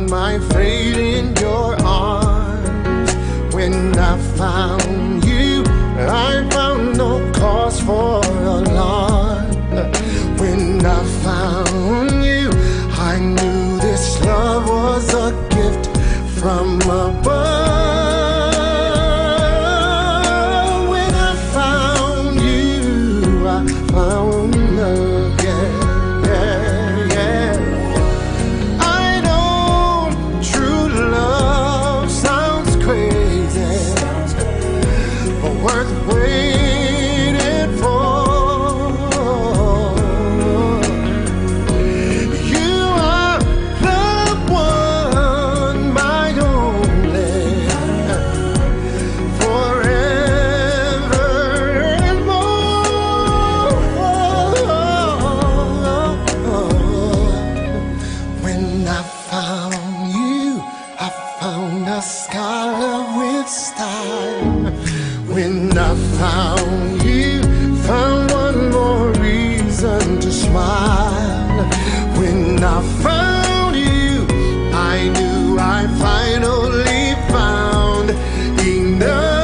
found my fate in your arms. When I found you, I found no cause for alarm. When I found you, I knew this love was a gift from above. When I found you, I found love, yeah. I know true love sounds crazy, but worth waiting for. You are the one, my only, forever and more. When I found you, I found a scholar with style. When I found you, found one more reason to smile. When I found you, I knew I finally found enough.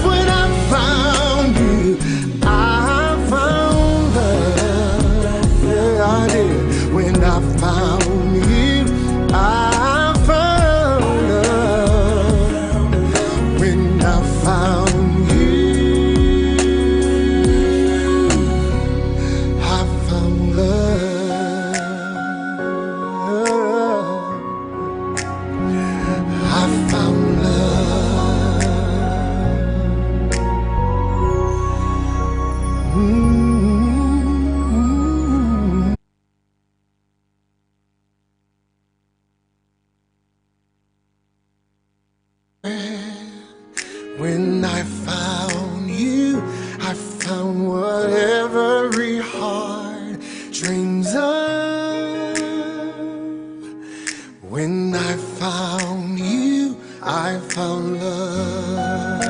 When I found you, I found love. Yeah, I did. When I found you, I found love. When I found you, I found love. I found love. When I found you, I found what every heart dreams of. When I found you, I found love.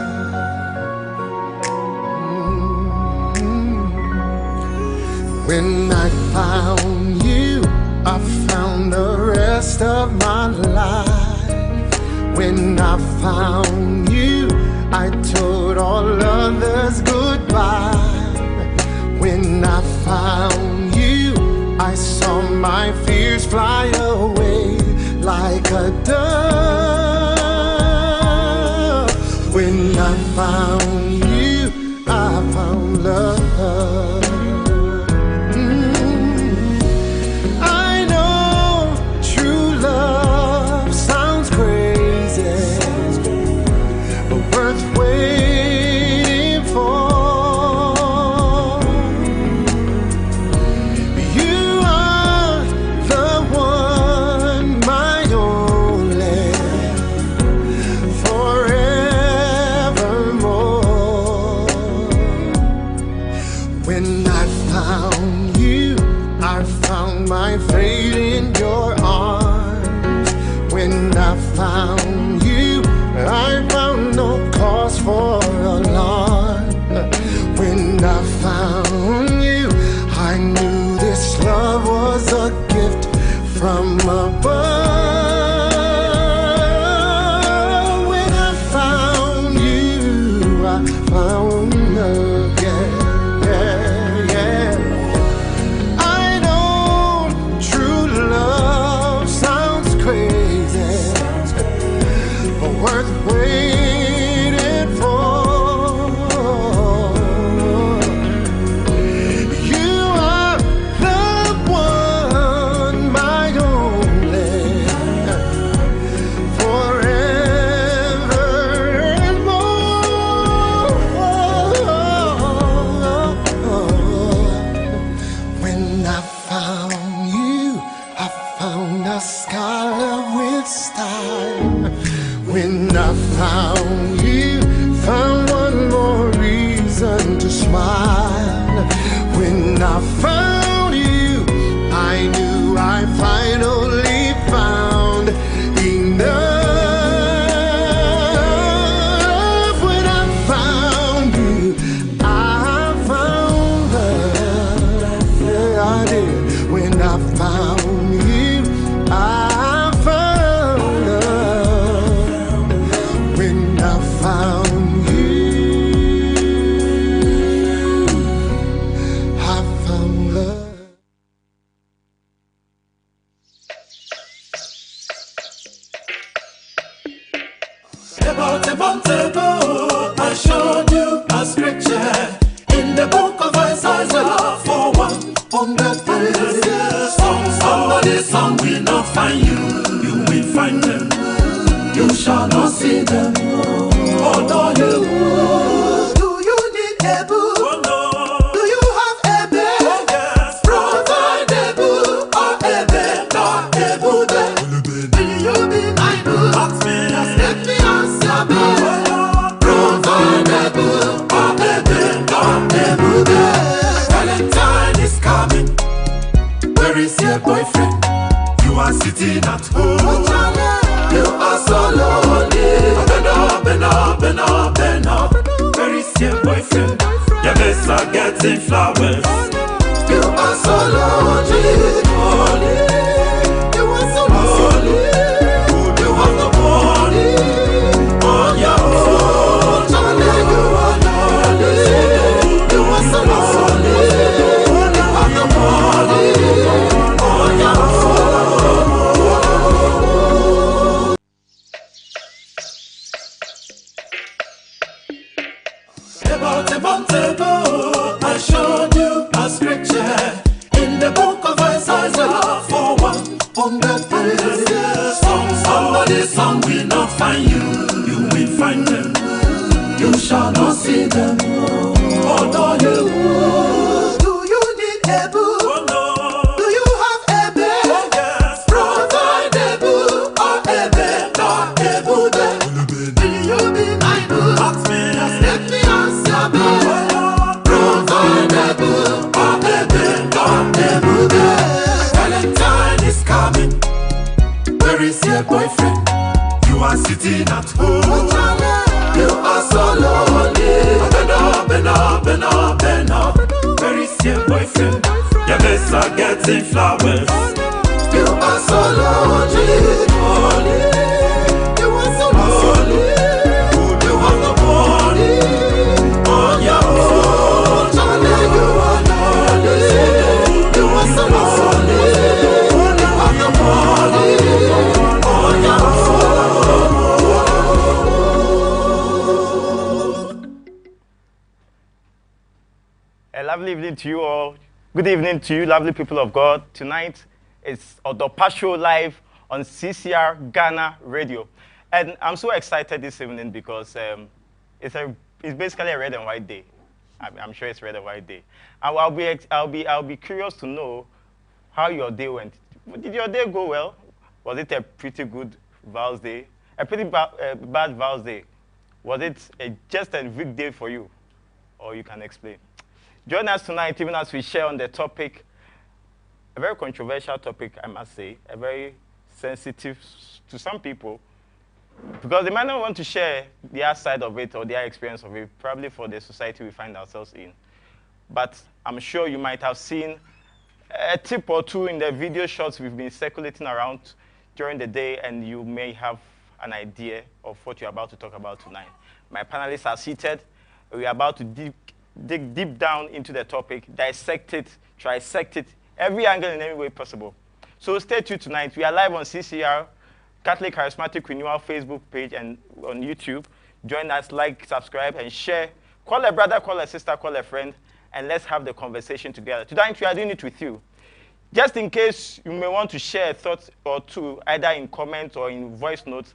When I found you, I found the rest of my life. When I found you, I told all others goodbye. When I found you, I saw my fears fly away like a dove. When I found you, I found love. I know true love sounds crazy, but worth waiting for. You are the one, my only, forevermore. When I found you, I found my fate in your arms. When I found you, I found no cause for alarm. When I found you, I knew this love was a gift from above. When I found you, I found love, yeah. I know true love sounds crazy, but worth waiting for. You are the one, my only, forever and more. When I found you, I found a scholar with style. When I found About a month ago, I showed you a scripture in the book of Isaiah for 100 days. Somebody's song will not find you, you will find them. You shall not see them, although you. Do you need a book? Oh, no. Do you have a bed? Oh, yes. Provide a book or a bed, not a book. Will you be my book? Ask me. Just let me answer me. Provide a book or a bed, not a book. Valentine is coming. Where is your boyfriend? You are sitting at home. You are so lonely. Bend up. Where is your boyfriend? Your best are getting flowers. You are so lonely. You are so lonely. You have no money on your own. You are lonely. You are so lonely. You have no money on your own. About a month ago, I showed you a scripture in the book of Isaiah for 100 days. Somebody's song will not find you, you will find them. You shall not see them, although you. Do you need a book? Oh, no. Do you have a bed? Oh, yes. Provide a book or a bed, not a book. Will you be my book? Ask me. Just let me answer me. Provide a book or a bed, not a book. Valentine is coming. Where is your boyfriend? You are sitting at home. You are so lonely. Bend up. Where is your boyfriend? Your best are getting flowers. You are so lonely. You are so lonely. You have no money on your own. You are lonely. You are so lonely. You have no money on your own. A lovely evening to you all. Good evening to you, lovely people of God. Tonight is Odopa Show live on CCR Ghana Radio. And I'm so excited this evening because it's basically a red and white day. I'm sure it's red and white day. And I'll be curious to know how your day went. Did your day go well? Was it a pretty good Val's Day? A pretty bad Val's Day? Was it just a weak day for you? Or you can explain. Join us tonight, even as we share on the topic, a very controversial topic, I must say, a very sensitive to some people, because they might not want to share their side of it or their experience of it, probably for the society we find ourselves in. But I'm sure you might have seen a tip or two in the video shots we've been circulating around during the day, and you may have an idea of what you're about to talk about tonight. My panelists are seated. We're about to dig deep down into the topic, dissect it, trisect it, every angle in any way possible. So stay tuned tonight. We are live on CCR, Catholic Charismatic Renewal Facebook page and on YouTube. Join us, like, subscribe, and share. Call a brother, call a sister, call a friend, and let's have the conversation together. Tonight, we are doing it with you. Just in case you may want to share a thought or two, either in comments or in voice notes,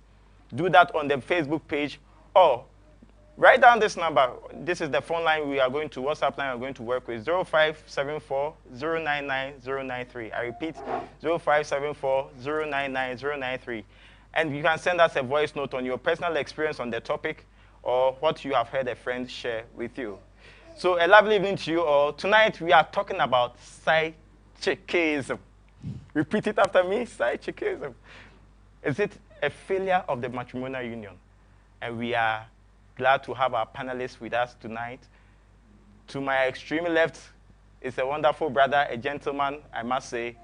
do that on the Facebook page, or write down this number. This is the phone line we are going to, WhatsApp line we're going to work with, 0574 099 093. I repeat, 0574 099 093. And you can send us a voice note on your personal experience on the topic or what you have heard a friend share with you. So a lovely evening to you all. Tonight we are talking about Side-Chickism. Repeat it after me, Side-Chickism. Is it a failure of the matrimonial union? And we are glad to have our panelists with us tonight. To my extreme left is a wonderful brother, a gentleman, I must say,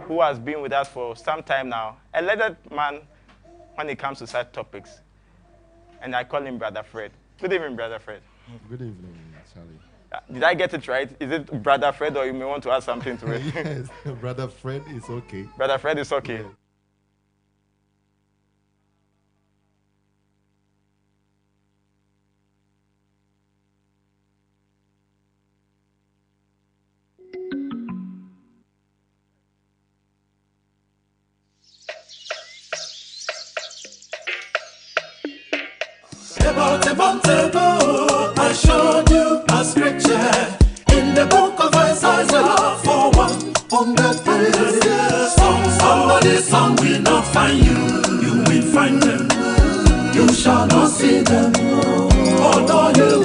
who has been with us for some time now. A learned man when it comes to such topics. And I call him Brother Fred. Good evening, Brother Fred. Good evening, Charlie. Did I get it right? Is it Brother Fred, or you may want to add something to it? Yes, Brother Fred is okay. Brother Fred is okay. Yeah. About a month ago, I showed you a scripture in the book of Isaiah for 100 days. Somebody's song will not find you, you will find them. You shall not see them, although you.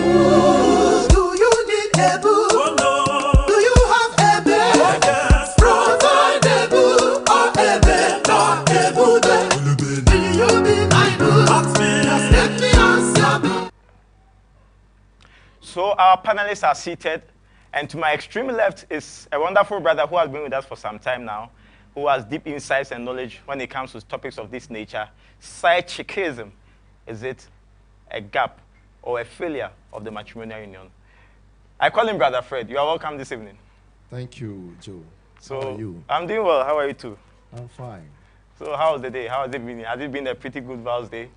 Do you need a book? Oh, no. Do you have a bed? Yes. Provide a book or a bed or a book. Will you be my book? Ask me. Just let me answer. So our panelists are seated, and to my extreme left is a wonderful brother who has been with us for some time now, who has deep insights and knowledge when it comes to topics of this nature. Side-Chickism. Is it a gap or a failure of the matrimonial union? I call him Brother Fred. You are welcome this evening. Thank you, Joe. So how are you? I'm doing well. How are you too? I'm fine. So how was the day? How has it been? Has it been a pretty good Val's Day?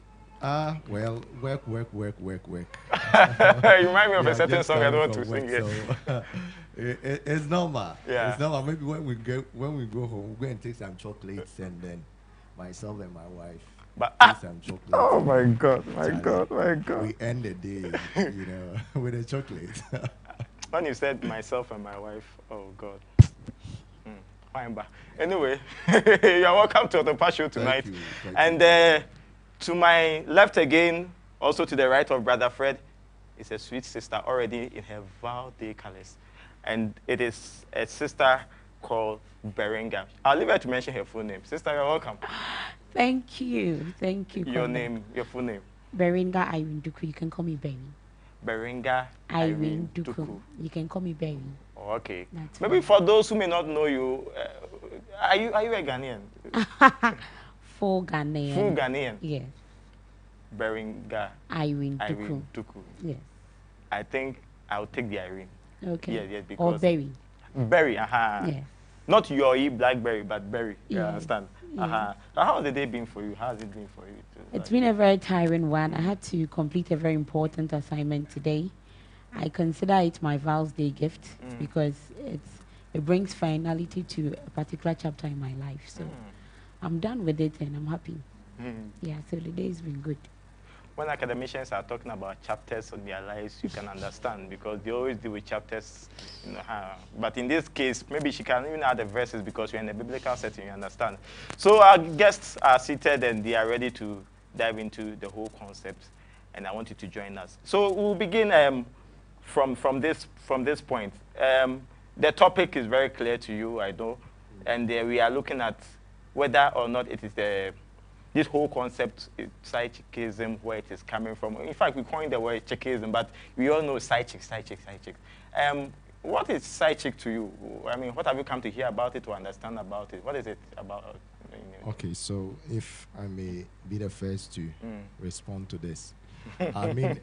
Well, work. You remind me of a certain song I don't want to sing yet. So, it's normal. Yeah. It's normal. Maybe when we go home, we go and take some chocolates, and then myself and my wife take some chocolates. Oh my God, my God. We end the day, with a chocolate. When you said myself and my wife, oh God. Fine, but anyway, you are welcome to the show tonight. Thank you. And to my left again, also to the right of Brother Fred, is a sweet sister already in her Val Day colors. And it is a sister called Berenga. I'll leave her to mention her full name. Sister, you're welcome. Thank you. Thank you. Your name, your full name? Berenga Irene Duku. You can call me Berry. Berenga Irene Duku. You can call me Berry. Oh, okay. That's Maybe for those who may not know you, are you a Ghanaian? Full Ghanaian. Full Ghanaian? Yes. Berenga Irene Duku. Irene Duku. Yes. I think I'll take the Irene. Okay. Yeah, because or Berry. Berry, Yes. Not your blackberry, but berry. You Yeah. understand? Yeah. So how has the day been for you? How has it been for you? It's been a very tiring one. I had to complete a very important assignment today. I consider it my Val's Day gift because it brings finality to a particular chapter in my life. So I'm done with it and I'm happy. Yeah, so the day's been good. When academicians are talking about chapters of their lives, you can understand because they always deal with chapters. But in this case, maybe she can even add the verses because you're in a biblical setting, you understand. So our guests are seated and they are ready to dive into the whole concept, and I want you to join us. So we'll begin from this point. The topic is very clear to you, I know, and we are looking at whether or not it is this whole concept, Side-Chickism, where it is coming from. In fact, we coined the word Chickism, but we all know side-chick. What is side-chick to you? I mean, what have you come to hear about it, to understand about it? What is it about? Okay, so if I may be the first to respond to this. I mean,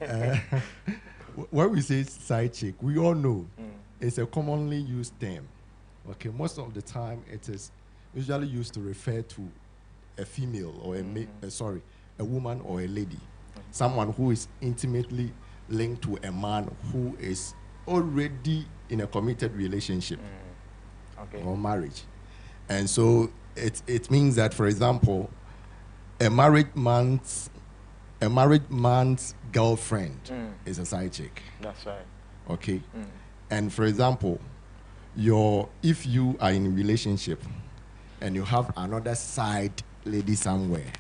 when we say side-chick, we all know it's a commonly used term. Okay, most of the time it is usually used to refer to a female or a woman or a lady, someone who is intimately linked to a man who is already in a committed relationship or marriage. And so it means that, for example, a married man's girlfriend is a side chick. That's right. Okay. And for example, if you are in a relationship and you have another side lady somewhere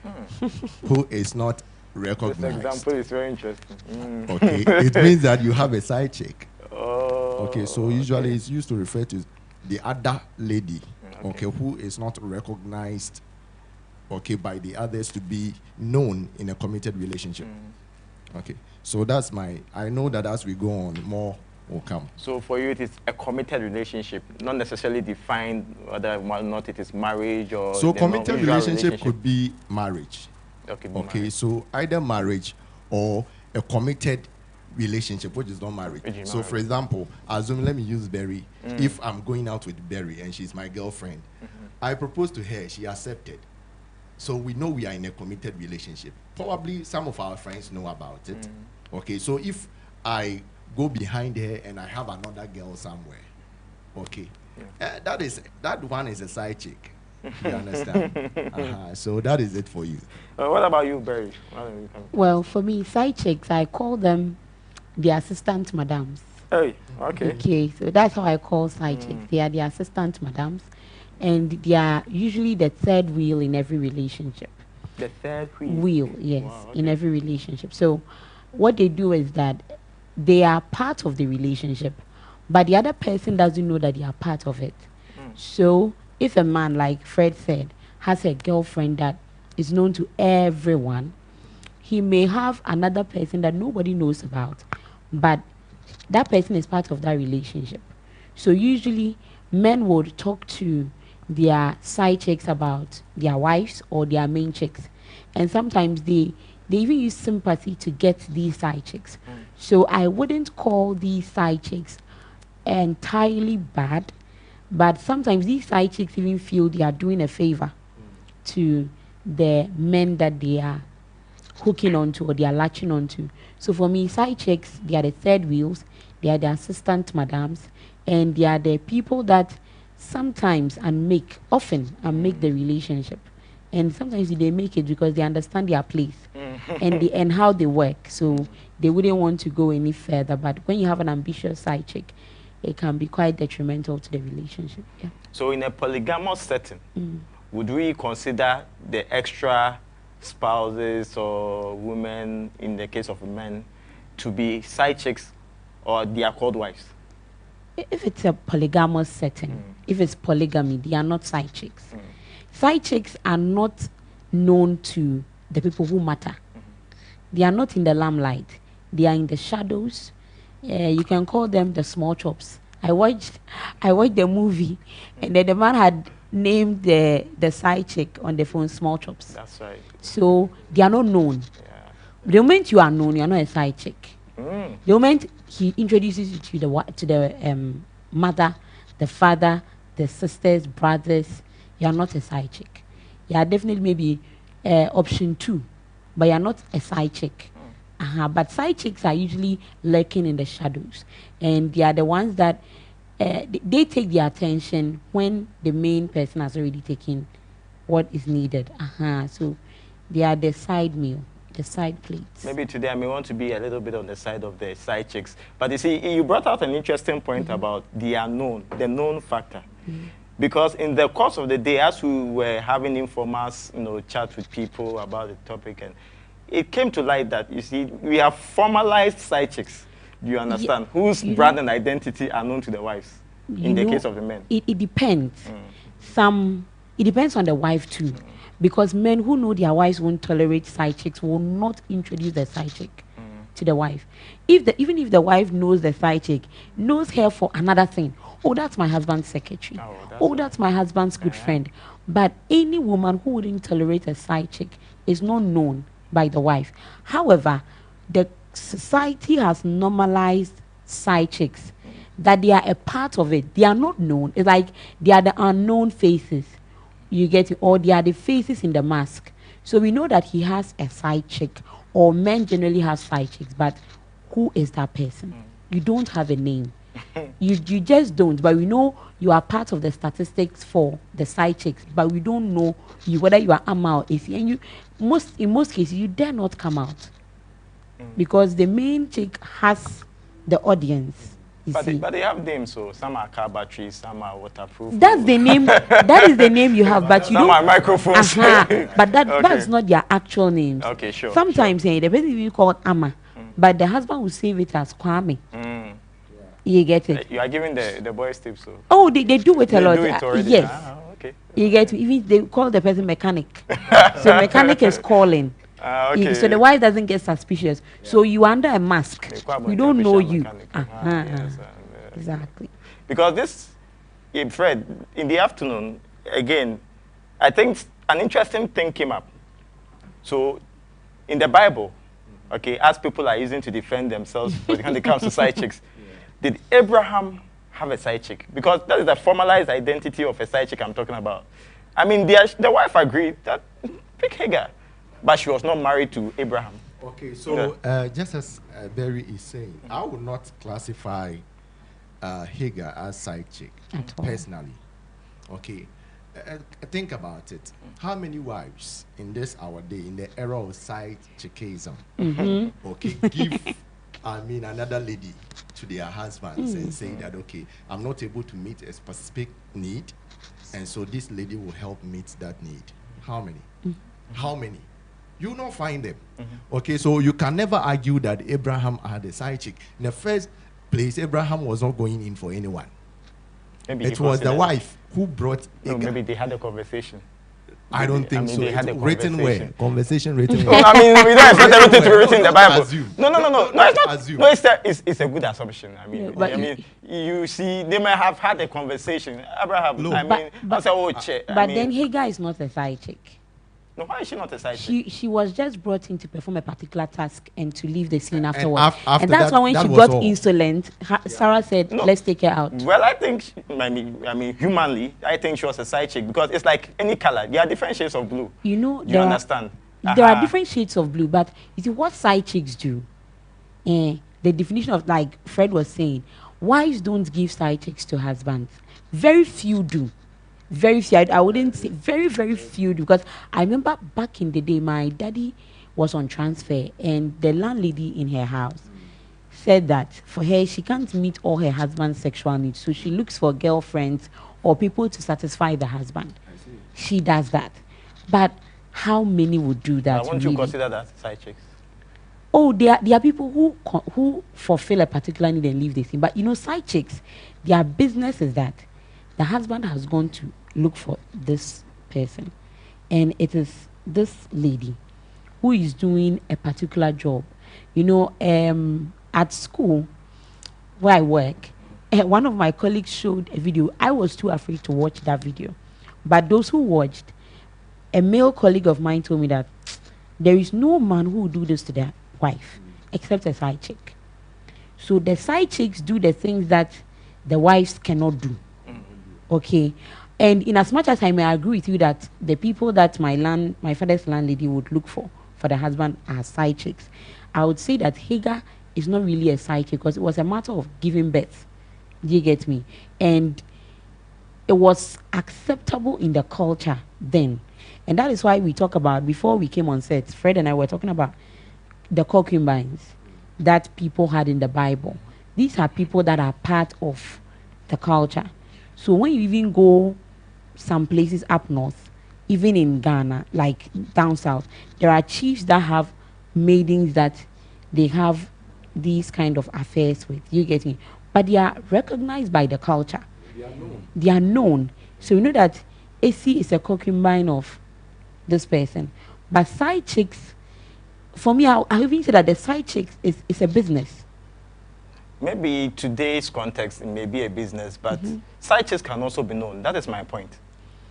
who is not recognized. This example is very interesting. Okay, it means that you have a side chick. Oh. Okay, so usually it's used to refer to the other lady, okay, who is not recognized, okay, by the others to be known in a committed relationship. Okay, so I know that as we go on, more will come. So for you, it is a committed relationship, not necessarily defined whether or not it is marriage or... So committed relationship could be marriage. Okay, marriage. So either marriage or a committed relationship, which is not marriage. So for example, assume, let me use Berry. If I'm going out with Berry and she's my girlfriend, I propose to her, she accepted. So we know we are in a committed relationship. Probably some of our friends know about it. Okay, so if I go behind her and I have another girl somewhere, okay, that one is a side chick. You understand? So that is it for you. What about you, Barry? Why don't you come? Well, for me, side chicks, I call them the assistant madams. Hey, okay. Okay, so that's how I call side chicks. They are the assistant madams, and they are usually the third wheel in every relationship. The third Wheel, yes, Wow, in okay. every relationship. So, what they do is that they are part of the relationship, but the other person doesn't know that they are part of it. So, if a man, like Fred said, has a girlfriend that is known to everyone, he may have another person that nobody knows about, but that person is part of that relationship. So usually men would talk to their side chicks about their wives or their main chicks, and sometimes they even use sympathy to get these side chicks. So I wouldn't call these side chicks entirely bad, but sometimes these side chicks even feel they are doing a favor to the men that they are hooking onto or they are latching onto. So for me, side chicks, they are the third wheels, they are the assistant madams, and they are the people that sometimes often make the relationship. And sometimes they make it because they understand their place and how they work. So they wouldn't want to go any further. But when you have an ambitious side chick, it can be quite detrimental to the relationship. Yeah. So in a polygamous setting, would we consider the extra spouses or women, in the case of men, to be side chicks, or they are called wives? If it's a polygamous setting, if it's polygamy, they are not side chicks. Side chicks are not known to the people who matter. They are not in the limelight. They are in the shadows. You can call them the small chops. I watched the movie, and then the man had named the side chick on the phone Small Chops. That's right. So they are not known. Yeah. The moment you are known, you are not a side chick. The moment he introduces you to the mother, the father, the sisters, brothers, you are not a side chick. You are definitely maybe option 2, but you are not a side chick. But side chicks are usually lurking in the shadows, and they are the ones that they take their attention when the main person has already taken what is needed. So they are the side meal, the side plates. Maybe today I may want to be a little bit on the side of the side chicks. But you see, you brought out an interesting point about the unknown, the known factor. Because in the course of the day, as we were having informal, chat with people about the topic, and it came to light that, you see, we have formalized side chicks. Do you understand? Whose brand and identity are known to the wives, in the case of the men? It depends. It depends on the wife too. Because men who know their wives won't tolerate side chicks will not introduce the side chick to the wife. Even if the wife knows the side chick, knows her for another thing. Oh, that's my husband's secretary. That's my husband's good friend. But any woman who wouldn't tolerate a side chick is not known by the wife. However, the society has normalized side chicks, that they are a part of it. They are not known. It's like they are the unknown faces. You get it? Or they are the faces in the mask. So we know that he has a side chick, or men generally have side chicks, but who is that person? You don't have a name. You just don't. But we know you are part of the statistics for the side chicks, but we don't know you whether you are Ama or AC. And in most cases, you dare not come out because the main chick has the audience. But they have names, so some are car batteries, some are waterproof. That's the name. That is the name you have, but you some don't. are microphones. But that's not their actual names. Okay, sure. Sometimes the person will be called Ama, but the husband will save it as Kwame. You get it? You are giving the boys tips, so. Oh, they do it a lot. Do it already? Yes. Okay. You get it? Even they call the person mechanic. So mechanic is calling. Okay. So the wife doesn't get suspicious. So you are under a mask. We don't know you. Yes, Exactly. because this, Fred, in the afternoon, again, I think an interesting thing came up. So in the Bible, okay, as people are using to defend themselves when it comes to side chicks, did Abraham have a side chick? Because that is the formalized identity of a side chick I'm talking about. I mean, the wife agreed that pick Hagar, but she was not married to Abraham. Okay, so just as Barry is saying, I would not classify Hagar as side chick personally. Okay, think about it. How many wives in this our day, in the era of side-chickism, okay, give, another lady to their husbands and say that, okay, I'm not able to meet a specific need, and so this lady will help meet that need. How many? How many? You will not find them. Okay, so you can never argue that Abraham had a side chick. In the first place, Abraham was not going in for anyone. Maybe it was the wife who brought. No, maybe they had a conversation. I don't think so. They had a written where? Conversation written No, where? we don't expect everything to be written in the Bible. Assume. No, it's not. Assume. No, it's a good assumption. You see, they might have had a conversation. Abraham, but then Hagar is not a side chick. No, why is she not a side chick? She was just brought in to perform a particular task and to leave the scene afterwards. And that's that, why when she got insolent, Sarah said, let's take her out. Well, I think, humanly, I think she was a side chick because it's like any color. There are different shades of blue. You know, you understand? There are different shades of blue, but you see what side chicks do. The definition of, like Fred was saying, wives don't give side chicks to husbands. Very few do. Very few. I wouldn't say very, very few, because I remember back in the day, my daddy was on transfer, and the landlady in her house said that for her, she can't meet all her husband's sexual needs, so she looks for girlfriends or people to satisfy the husband. She does that. But how many would do that? Won't you consider that side chicks? Oh, there are people who fulfill a particular need and leave the scene. But you know, side chicks, their business is that the husband has gone to look for this person, and it is this lady who is doing a particular job. You know, at school where I work, one of my colleagues showed a video. I was too afraid to watch that video, but those who watched, a male colleague of mine told me that there is no man who will do this to their wife except a side chick. So the side chicks do the things that the wives cannot do. Okay, and in as much as I may agree with you that the people that my father's landlady would look for the husband are side chicks, I would say that Hagar is not really a side chick, because it was a matter of giving birth. Do you get me? And it was acceptable in the culture then, and that is why we talk about, before we came on set, Fred and I were talking about the concubines that people had in the Bible. These are people that are part of the culture. So when you even go some places up north, even in Ghana, like down south, there are chiefs that have maidens that they have these kind of affairs with. You get me? But they are recognized by the culture. They are known. So you know that AC is a concubine of this person. But side chicks, for me, I even say that the side chicks is a business. Maybe today's context, it may be a business, but side chicks can also be known. That is my point.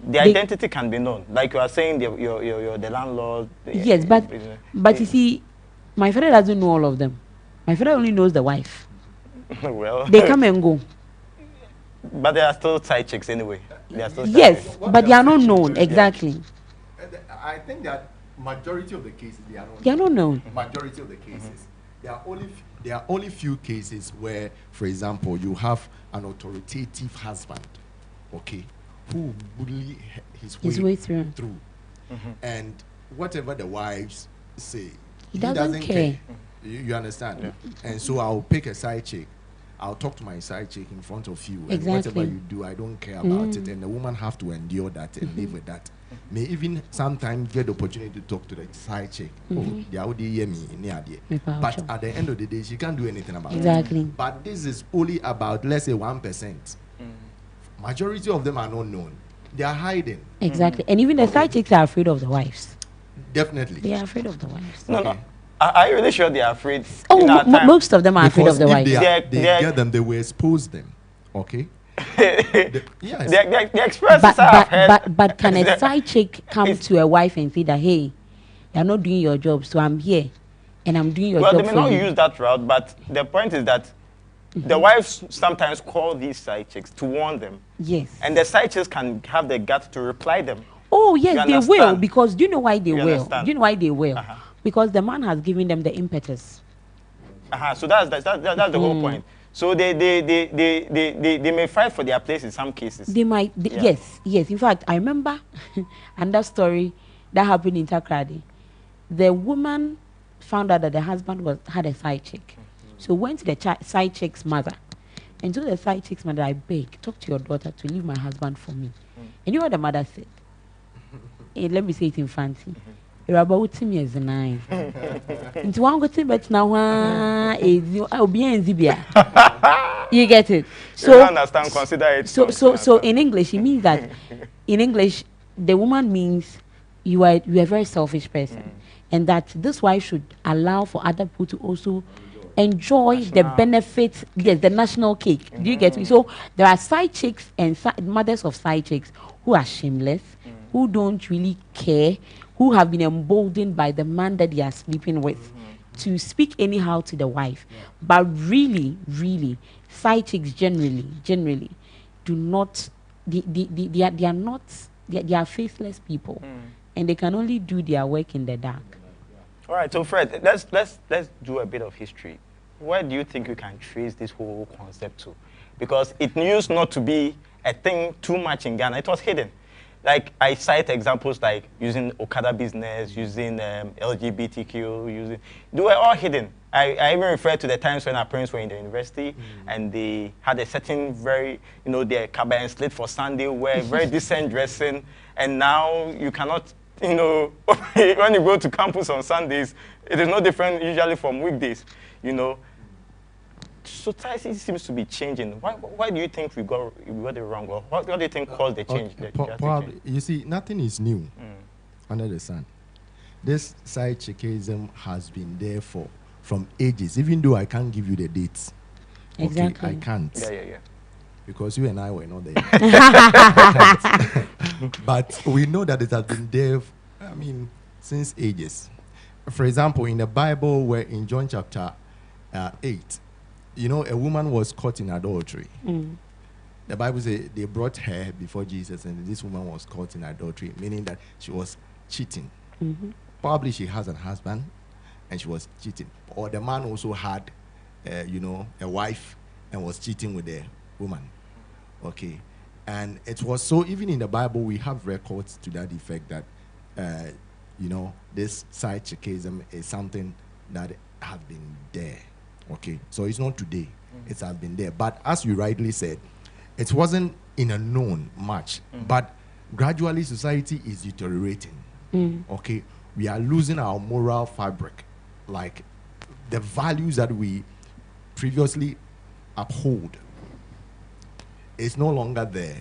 The identity can be known. Like you are saying, you're the landlord. Yes, but you see, my father doesn't know all of them. My father only knows the wife. Well, they come and go. But they are still side chicks anyway. They are still yes, but they are not known, exactly. I think that majority of the cases, they are not known. Majority of the cases. There are only few cases where, for example, you have an authoritative husband, okay, who bully his way through. And whatever the wives say, he doesn't care. You understand? Yeah. And so I'll pick a side chick. I'll talk to my side chick in front of you. And exactly. Whatever you do, I don't care about it. And the woman have to endure that and live with that. May even sometimes get the opportunity to talk to the side chick. But at the end of the day, she can't do anything about it. But this is only about, let's say, 1%. Majority of them are not known. They are hiding. Exactly. And even the side chicks are afraid of the wives. Definitely. They are afraid of the wives. No. Are you really sure they are afraid? Oh, most of them are afraid of the wives. They get them, they will expose them. Okay? Yes. The expresses but can a side chick come to a wife and say that, hey, you're not doing your job, so I'm here and I'm doing your job for you? Well, they may not use that route, but the point is that the wives sometimes call these side chicks to warn them. Yes. And the side chicks can have the guts to reply them. Oh, yes, they will, because do you know why they will? Understand? Do you know why they will? Because the man has given them the impetus. So that's the whole point. So they may fight for their place in some cases. They might, Yeah. yes. In fact, I remember another story that happened in Takrady. The woman found out that the husband had a side chick. So went to the side chick's mother and told the side chick's mother, I beg, talk to your daughter to leave my husband for me. And you know what the mother said? Let me say it in fancy. You're about to me as a nine. Into one good thing, but now I'll be in Zibia. You get it? So you understand, consider it. So in English, it means that in English, the woman means you are a very selfish person, and that this wife should allow for other people to also enjoy the benefits, yes, the national cake. Do you get me? So there are side chicks and mothers of side chicks who are shameless, who don't really care, who have been emboldened by the man that they are sleeping with to speak anyhow to the wife. But really, side chicks generally do not, they are not, they are faithless people, and they can only do their work in the dark. All right, so Fred, let's do a bit of history. Where do you think you can trace this whole concept to? Because it used not to be a thing too much in Ghana. It was hidden. Like, I cite examples like using Okada business, using LGBTQ, they were all hidden. I even refer to the times when our parents were in the university and they had a certain their kaba and slit for Sunday, wear very decent dressing, and now you cannot, when you go to campus on Sundays, it is no different usually from weekdays, Society seems to be changing. Why do you think we got it wrong? Or what do you think caused the change? You see, nothing is new under the sun. This Side-Chickism has been there from ages, even though I can't give you the dates. Exactly. Okay, I can't. Yeah. Because you and I were not there. But we know that it has been there, since ages. For example, in the Bible, where in John chapter 8, a woman was caught in adultery. The Bible says they brought her before Jesus, and this woman was caught in adultery, meaning that she was cheating. Probably she has a husband, and she was cheating. Or the man also had, a wife, and was cheating with the woman. Okay. And it was so, even in the Bible, we have records to that effect that, this Side-Chickism is something that has been there. Okay, so it's not today. It has been there. But as you rightly said, it wasn't in a known much. But gradually society is deteriorating. Okay, we are losing our moral fabric. Like the values that we previously uphold is no longer there.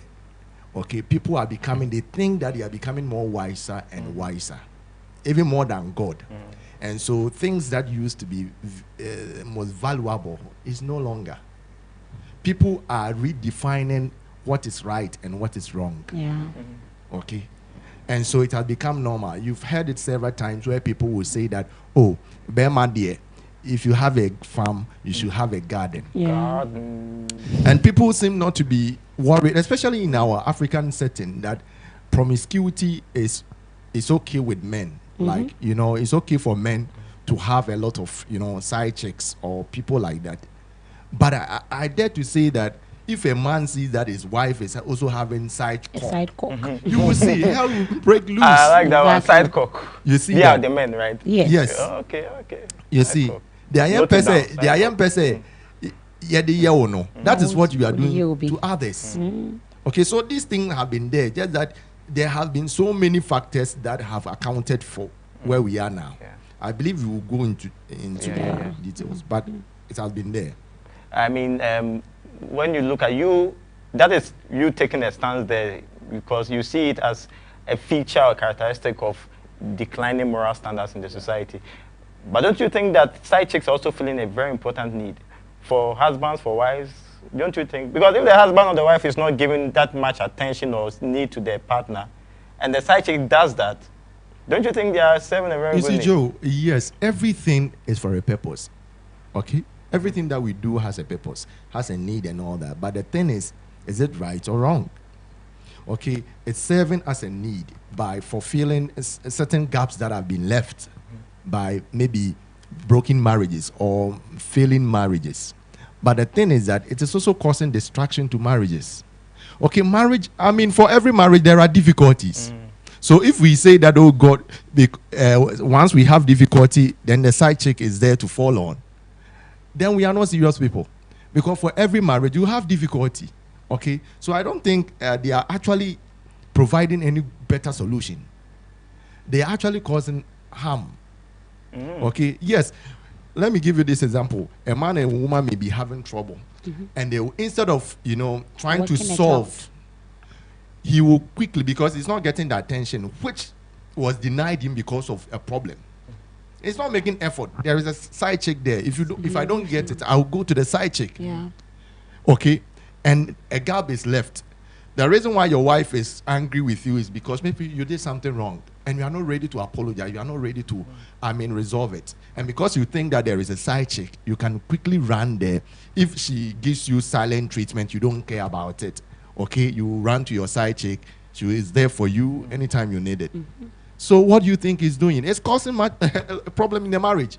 Okay, people are they think that they are becoming more wiser and wiser, even more than God. And so things that used to be most valuable is no longer. People are redefining what is right and what is wrong. Yeah. Okay. And so it has become normal. You've heard it several times where people will say that, oh, Bema dear, if you have a farm, you should have a garden. Yeah. And people seem not to be worried, especially in our African setting, that promiscuity is okay with men. Like, it's okay for men to have a lot of, side chicks or people like that. But I dare to say that if a man sees that his wife is also having side cock, you will see hell will break loose. I like that one, side cock. You see, yeah, the men, right? Yes. Oh, okay. You see, the young person, that is what you are doing to others. Okay, so these things have been there. Just that there have been so many factors that have accounted for where we are now. Yeah. I believe we will go into the details, but it has been there. I mean, when you look at you, that is you taking a stance there because you see it as a feature or characteristic of declining moral standards in the society. But don't you think that side chicks are also feeling a very important need for husbands, for wives? Don't you think? Because if the husband or the wife is not giving that much attention or need to their partner, and the side chick does that, don't you think they are serving a very good need? Joe, yes, everything is for a purpose. Okay? Everything that we do has a purpose, has a need and all that. But the thing is it right or wrong? Okay? It's serving as a need by fulfilling certain gaps that have been left by maybe broken marriages or failing marriages. But the thing is that it is also causing distraction to marriages. Okay, marriage, I mean, for every marriage, there are difficulties. So if we say that, oh God, once we have difficulty, then the side chick is there to fall on, then we are not serious people. Because for every marriage, you have difficulty. Okay, so I don't think they are actually providing any better solution. They are actually causing harm. Okay, yes. Let me give you this example. A man and a woman may be having trouble, and they will, instead of trying to solve, he will quickly, because he's not getting the attention which was denied him because of a problem. It's not making effort. There is a side chick there. If I don't get it, I'll go to the side chick. Yeah. Okay, and a gap is left. The reason why your wife is angry with you is because maybe you did something wrong and you are not ready to apologize. You are not ready to, resolve it. And because you think that there is a side chick, you can quickly run there. If she gives you silent treatment, you don't care about it. Okay, you run to your side chick. She is there for you anytime you need it. So what do you think he's doing? It's causing a problem in the marriage.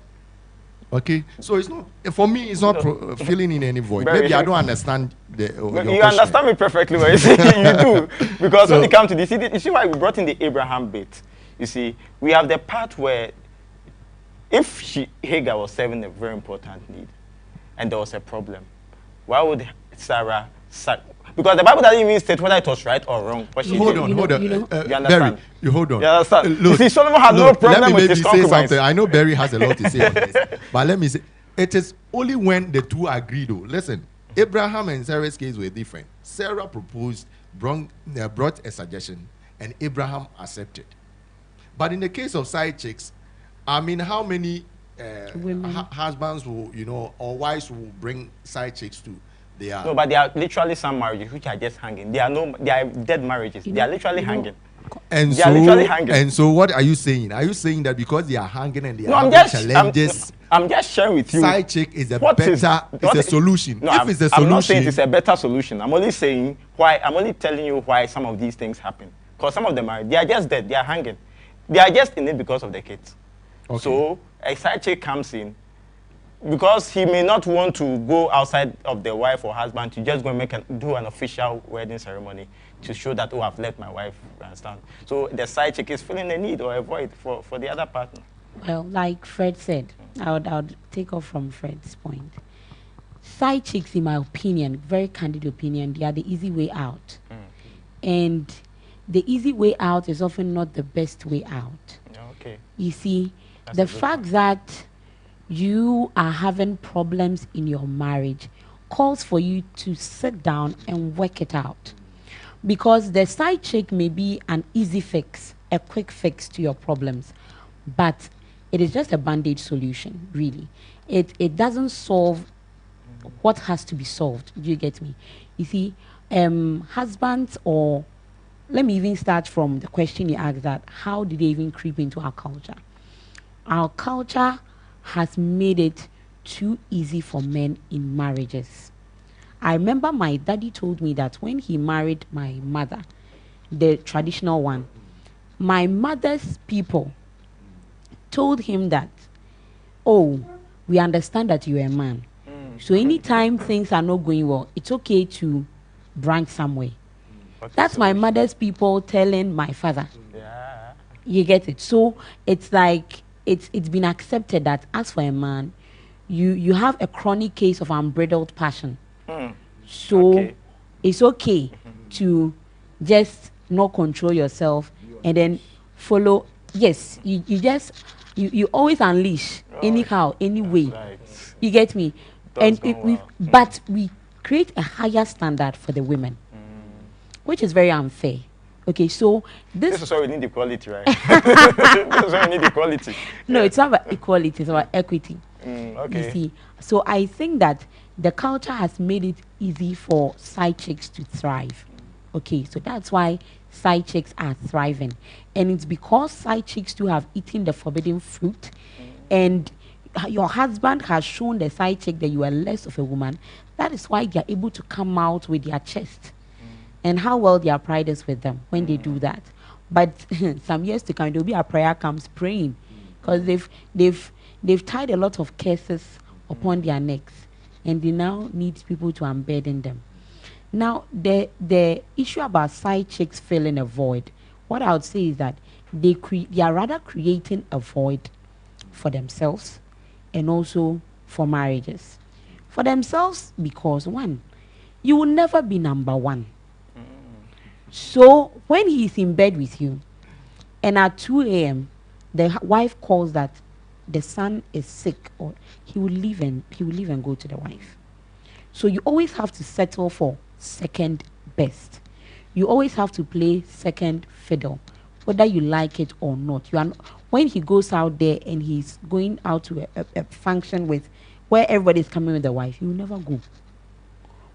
Okay, so it's not, for me, it's not filling in any void. Maybe I don't understand your question. You understand me perfectly well. You see, you do. Because when it comes to this, you see why we brought in the Abraham bit. You see, we have the part where if Hagar was serving a very important need and there was a problem, why would Sarah because the Bible doesn't even state whether it was right or wrong. But hold on. You understand? Barry, you hold on. You understand? Look, you see, Solomon had no problem with his concubines. Something. I know Barry has a lot to say on this. But let me say, it is only when the two agree though. Listen, Abraham and Sarah's case were different. Sarah proposed, brought a suggestion, and Abraham accepted. But in the case of side chicks, I mean, how many husbands will, or wives will bring side chicks to? No, but there are literally some marriages which are just hanging. They are dead marriages. They are literally hanging. And so what are you saying? Are you saying that because they are hanging and they are having challenges? I'm just sharing with you. Side chick is a solution. No, if it's a solution, I'm not saying it's a better solution. I'm only saying why. I'm only telling you why some of these things happen. Because some of them they are just dead. They are hanging. They are just in it because of the kids. Okay. So a side chick comes in because he may not want to go outside of the wife or husband to just go and do an official wedding ceremony to show that, oh, I've left my wife, understand? So the side chick is feeling a need or a void for the other partner. Well, like Fred said, I would take off from Fred's point. Side chicks, in my opinion, very candid opinion, they are the easy way out. And the easy way out is often not the best way out. Okay. You see, the fact that you are having problems in your marriage calls for you to sit down and work it out. Because the side chick may be an easy fix, a quick fix to your problems, but it is just a band-aid solution, really. It doesn't solve what has to be solved. Do you get me? You see, husbands, or let me even start from the question you asked, that how did they even creep into our culture? Our culture has made it too easy for men in marriages. I remember my daddy told me that when he married my mother, the traditional one, my mother's people told him that, oh, we understand that you're a man. So anytime things are not going well, it's okay to branch somewhere. That's my mother's people telling my father. Yeah. You get it? So it's like, it's been accepted that as for a man, you have a chronic case of unbridled passion. So it's okay to just not control yourself and then follow. Yes, you always unleash anyhow, anyway. Right. You get me? But we create a higher standard for the women, which is very unfair. Okay, so this is why we need equality, right? This is why we need equality. No, it's not about equality, it's about equity. Okay. You see, so I think that the culture has made it easy for side chicks to thrive. Okay, so that's why side chicks are thriving. And it's because side chicks too have eaten the forbidden fruit, and your husband has shown the side chick that you are less of a woman. That is why they are able to come out with their chest. And how well their pride is with them when they do that. But some years to come, there'll be a prayer comes praying, because they've tied a lot of curses upon their necks. and they now need people to unburden them. Now, the issue about side chicks filling a void, what I would say is that they are rather creating a void for themselves and also for marriages. For themselves, because one, you will never be number one. So when he's in bed with you, and at 2 a.m., the wife calls that the son is sick, or he will leave and go to the wife. So you always have to settle for second best. You always have to play second fiddle, whether you like it or not. When he goes out there and he's going out to a function with where everybody's coming with the wife, you will never go.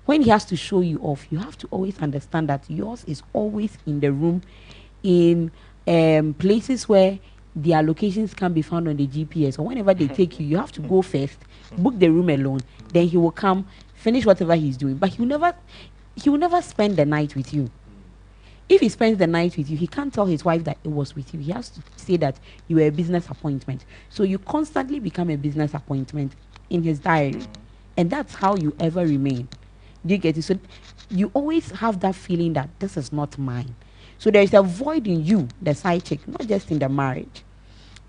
When he has to show you off, you have to always understand that yours is always in the room, in places where their locations can be found on the GPS. Or whenever they take you, you have to go first, book the room alone. Then he will come, finish whatever he's doing. But he will never spend the night with you. If he spends the night with you, he can't tell his wife that it was with you. He has to say that you were a business appointment. So you constantly become a business appointment in his diary. And that's how you ever remain. Do you get it? So you always have that feeling that this is not mine. So there is a void in you, the side chick, not just in the marriage.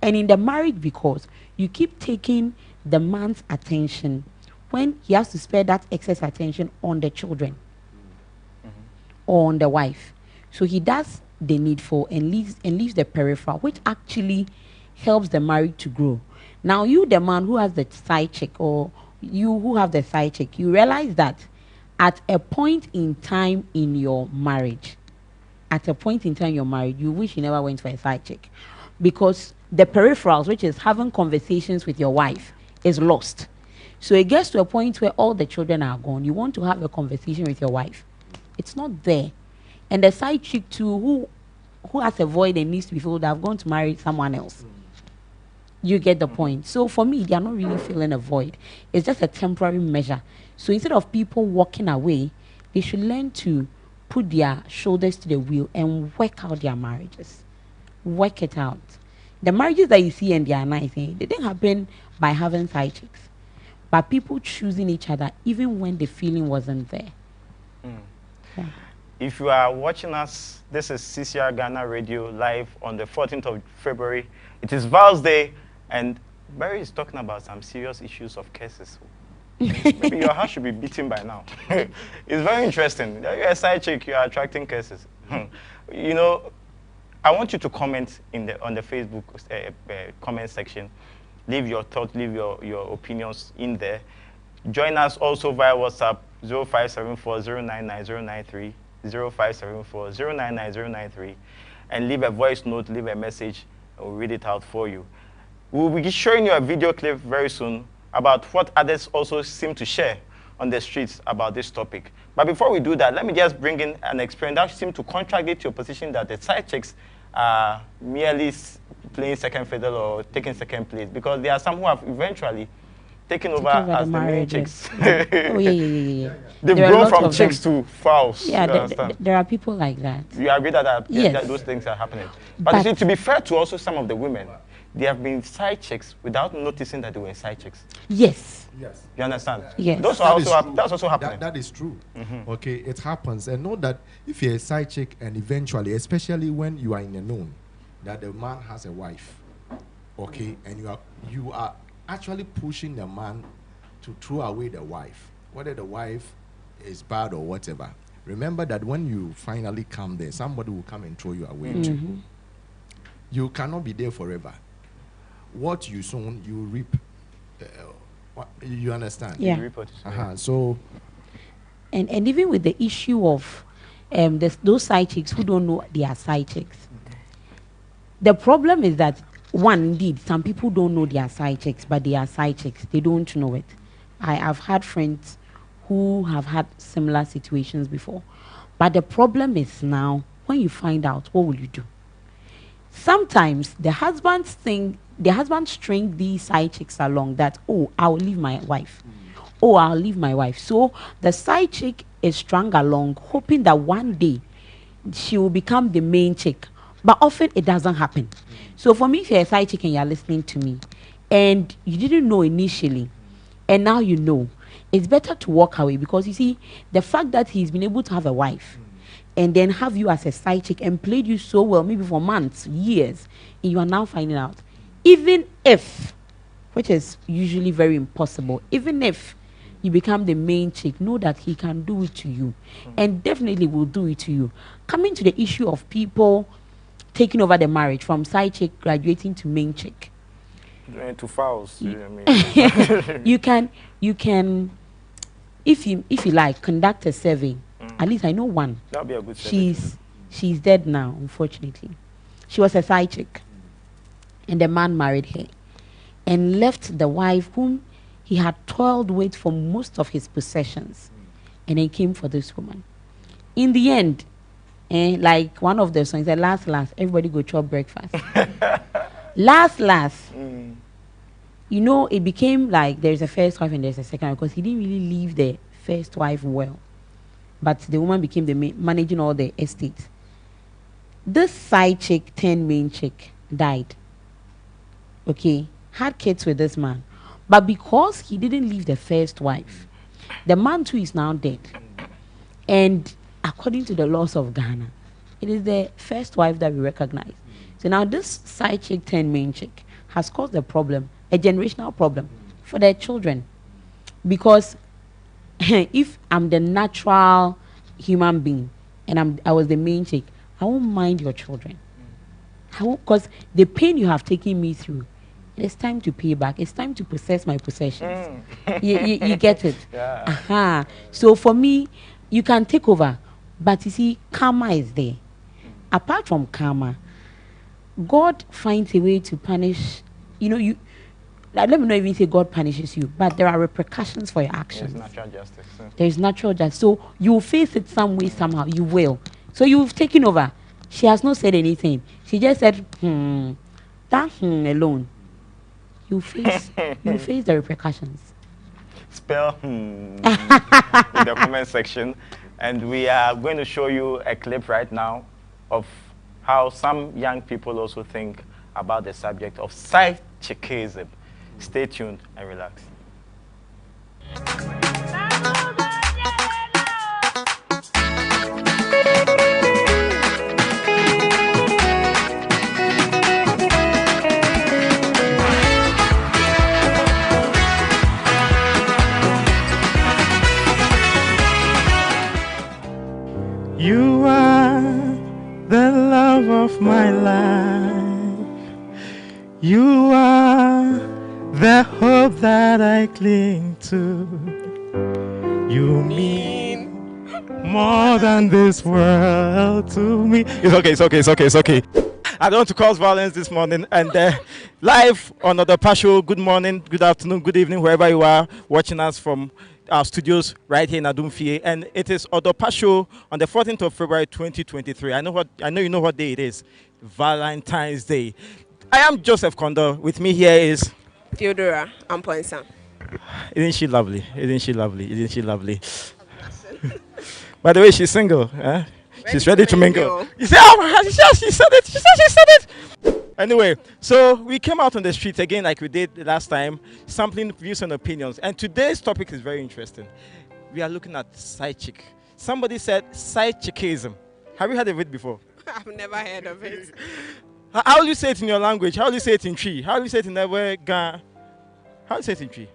And in the marriage, because you keep taking the man's attention when he has to spare that excess attention on the children or on the wife. So he does the needful and leaves the peripheral, which actually helps the marriage to grow. Now you, the man who has the side chick, or you who have the side chick, you realize that at a point in time in your marriage, you wish you never went for a side chick, because the peripherals, which is having conversations with your wife, is lost. So it gets to a point where all the children are gone. You want to have a conversation with your wife. It's not there. And the side chick too, who has a void and needs to be filled, have gone to marry someone else. You get the point. So for me, they are not really filling a void. It's just a temporary measure. So instead of people walking away, they should learn to put their shoulders to the wheel and work out their marriages. Work it out. The marriages that you see and they are nice, they didn't happen by having side chicks, but people choosing each other even when the feeling wasn't there. Yeah. If you are watching us, this is CCR Ghana Radio live on the 14th of February. It is Val's Day, and Barry is talking about some serious issues of curses. Maybe your heart should be beating by now. It's very interesting. You're a side chick, you are attracting curses. You know, I want you to comment on the Facebook comment section. Leave your thoughts, leave your opinions in there. Join us also via WhatsApp 0574099093, 0574099093, and leave a voice note, leave a message, and we'll read it out for you. We'll be showing you a video clip very soon about what others also seem to share on the streets about this topic. But before we do that, let me just bring in an experience that seems to contradict your position that the side chicks are merely playing second fiddle or taking second place, because there are some who have eventually taken over as the main chicks. Yeah. They've grown from chicks to fowls. Yeah, there are people like that. You agree that, yes, that those things are happening. But you see, to be fair to also some of the women, they have been side chicks without noticing that they were side chicks. Yes. Yes. You understand? Yes. That's also happening. That is true. Okay, it happens. And know that if you're a side chick and eventually, especially when you are in the known, that the man has a wife, okay, and you are actually pushing the man to throw away the wife, whether the wife is bad or whatever. Remember that when you finally come there, somebody will come and throw you away too. You cannot be there forever. What you sow, you reap. You understand? Yeah. So, and even with the issue of those side chicks who don't know they are side chicks, the problem is that, one, indeed, some people don't know they are side chicks, but they are side chicks. They don't know it. I've had friends who have had similar situations before. But the problem is now, when you find out, what will you do? Sometimes the husbands string these side chicks along that, oh, I'll leave my wife. Oh, I'll leave my wife. So the side chick is strung along, hoping that one day she will become the main chick. But often it doesn't happen. So for me, if you're a side chick and you're listening to me, and you didn't know initially, and now you know, it's better to walk away, because you see, the fact that he's been able to have a wife and then have you as a side chick and played you so well, maybe for months, years, and you are now finding out, even if, which is usually very impossible, even if you become the main chick, know that he can do it to you, and definitely will do it to you. Coming to the issue of people taking over the marriage from side chick graduating to main chick, To fouls. I mean. you can, if you like, conduct a survey. At least I know one. That'll be a good survey. She's dead now, unfortunately. She was a side chick, and the man married her and left the wife whom he had toiled with for most of his possessions, and then came for this woman. In the end, like one of the songs said, last, everybody go chop breakfast. last, you know, it became like there's a first wife and there's a second wife, because he didn't really leave the first wife well. But the woman became the managing all the estate. This side chick, 10 main chick, died. Okay, had kids with this man. But because he didn't leave the first wife, the man too is now dead. And according to the laws of Ghana, it is the first wife that we recognize. So now this side chick, 10 main chick, has caused a problem, a generational problem for their children. Because if I'm the natural human being and I was the main chick, I won't mind your children. Because the pain you have taken me through, it's time to pay back. It's time to possess my possessions. You get it? Yeah. So for me, you can take over, but you see, karma is there. Apart from karma, God finds a way to punish. You know, let me not even say God punishes you, but there are repercussions for your actions. There's natural justice. There is natural justice. So you will face it some way, somehow. You will. So you've taken over. She has not said anything. She just said, that alone. You face the repercussions. Spell in the comment section. And we are going to show you a clip right now of how some young people also think about the subject of Side-Chickism. Stay tuned and relax. You are the love of my life. You are the hope that I cling to. You mean more than this world to me. It's okay. I don't want to cause violence this morning. And live on the partial, good morning, good afternoon, good evening, wherever you are watching us from our studios right here in Adumfie. And it is Odopa Show on the 14th of February 2023. I know you know what day it is. Valentine's Day. I am Joseph Kondo. With me here is Theodora Amponsa. Isn't she lovely? By the way, she's single. She's ready to mingle. You say, oh, she said it. Anyway, so we came out on the streets again like we did last time, sampling views and opinions. And today's topic is very interesting. We are looking at side chick. Somebody said Side-Chickism. Have you heard of it before? I've never heard of it. How do you say it in your language? How do you say it in Tree? How do you say it in the way Ghana? How do you say it in Tree?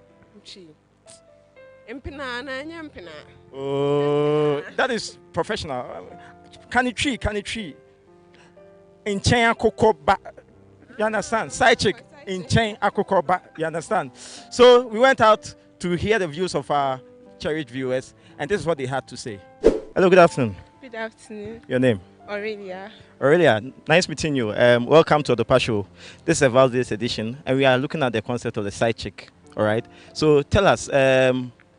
Oh, that is professional. Can it tree? In chain kokoba. You understand? Side chick in chain akokoba. You understand? So we went out to hear the views of our cherished viewers, and this is what they had to say. Hello, good afternoon. Good afternoon. Your name? Aurelia, nice meeting you. Welcome to the Pasho. This is a Valentine's edition, and we are looking at the concept of the side chick. All right. So tell us,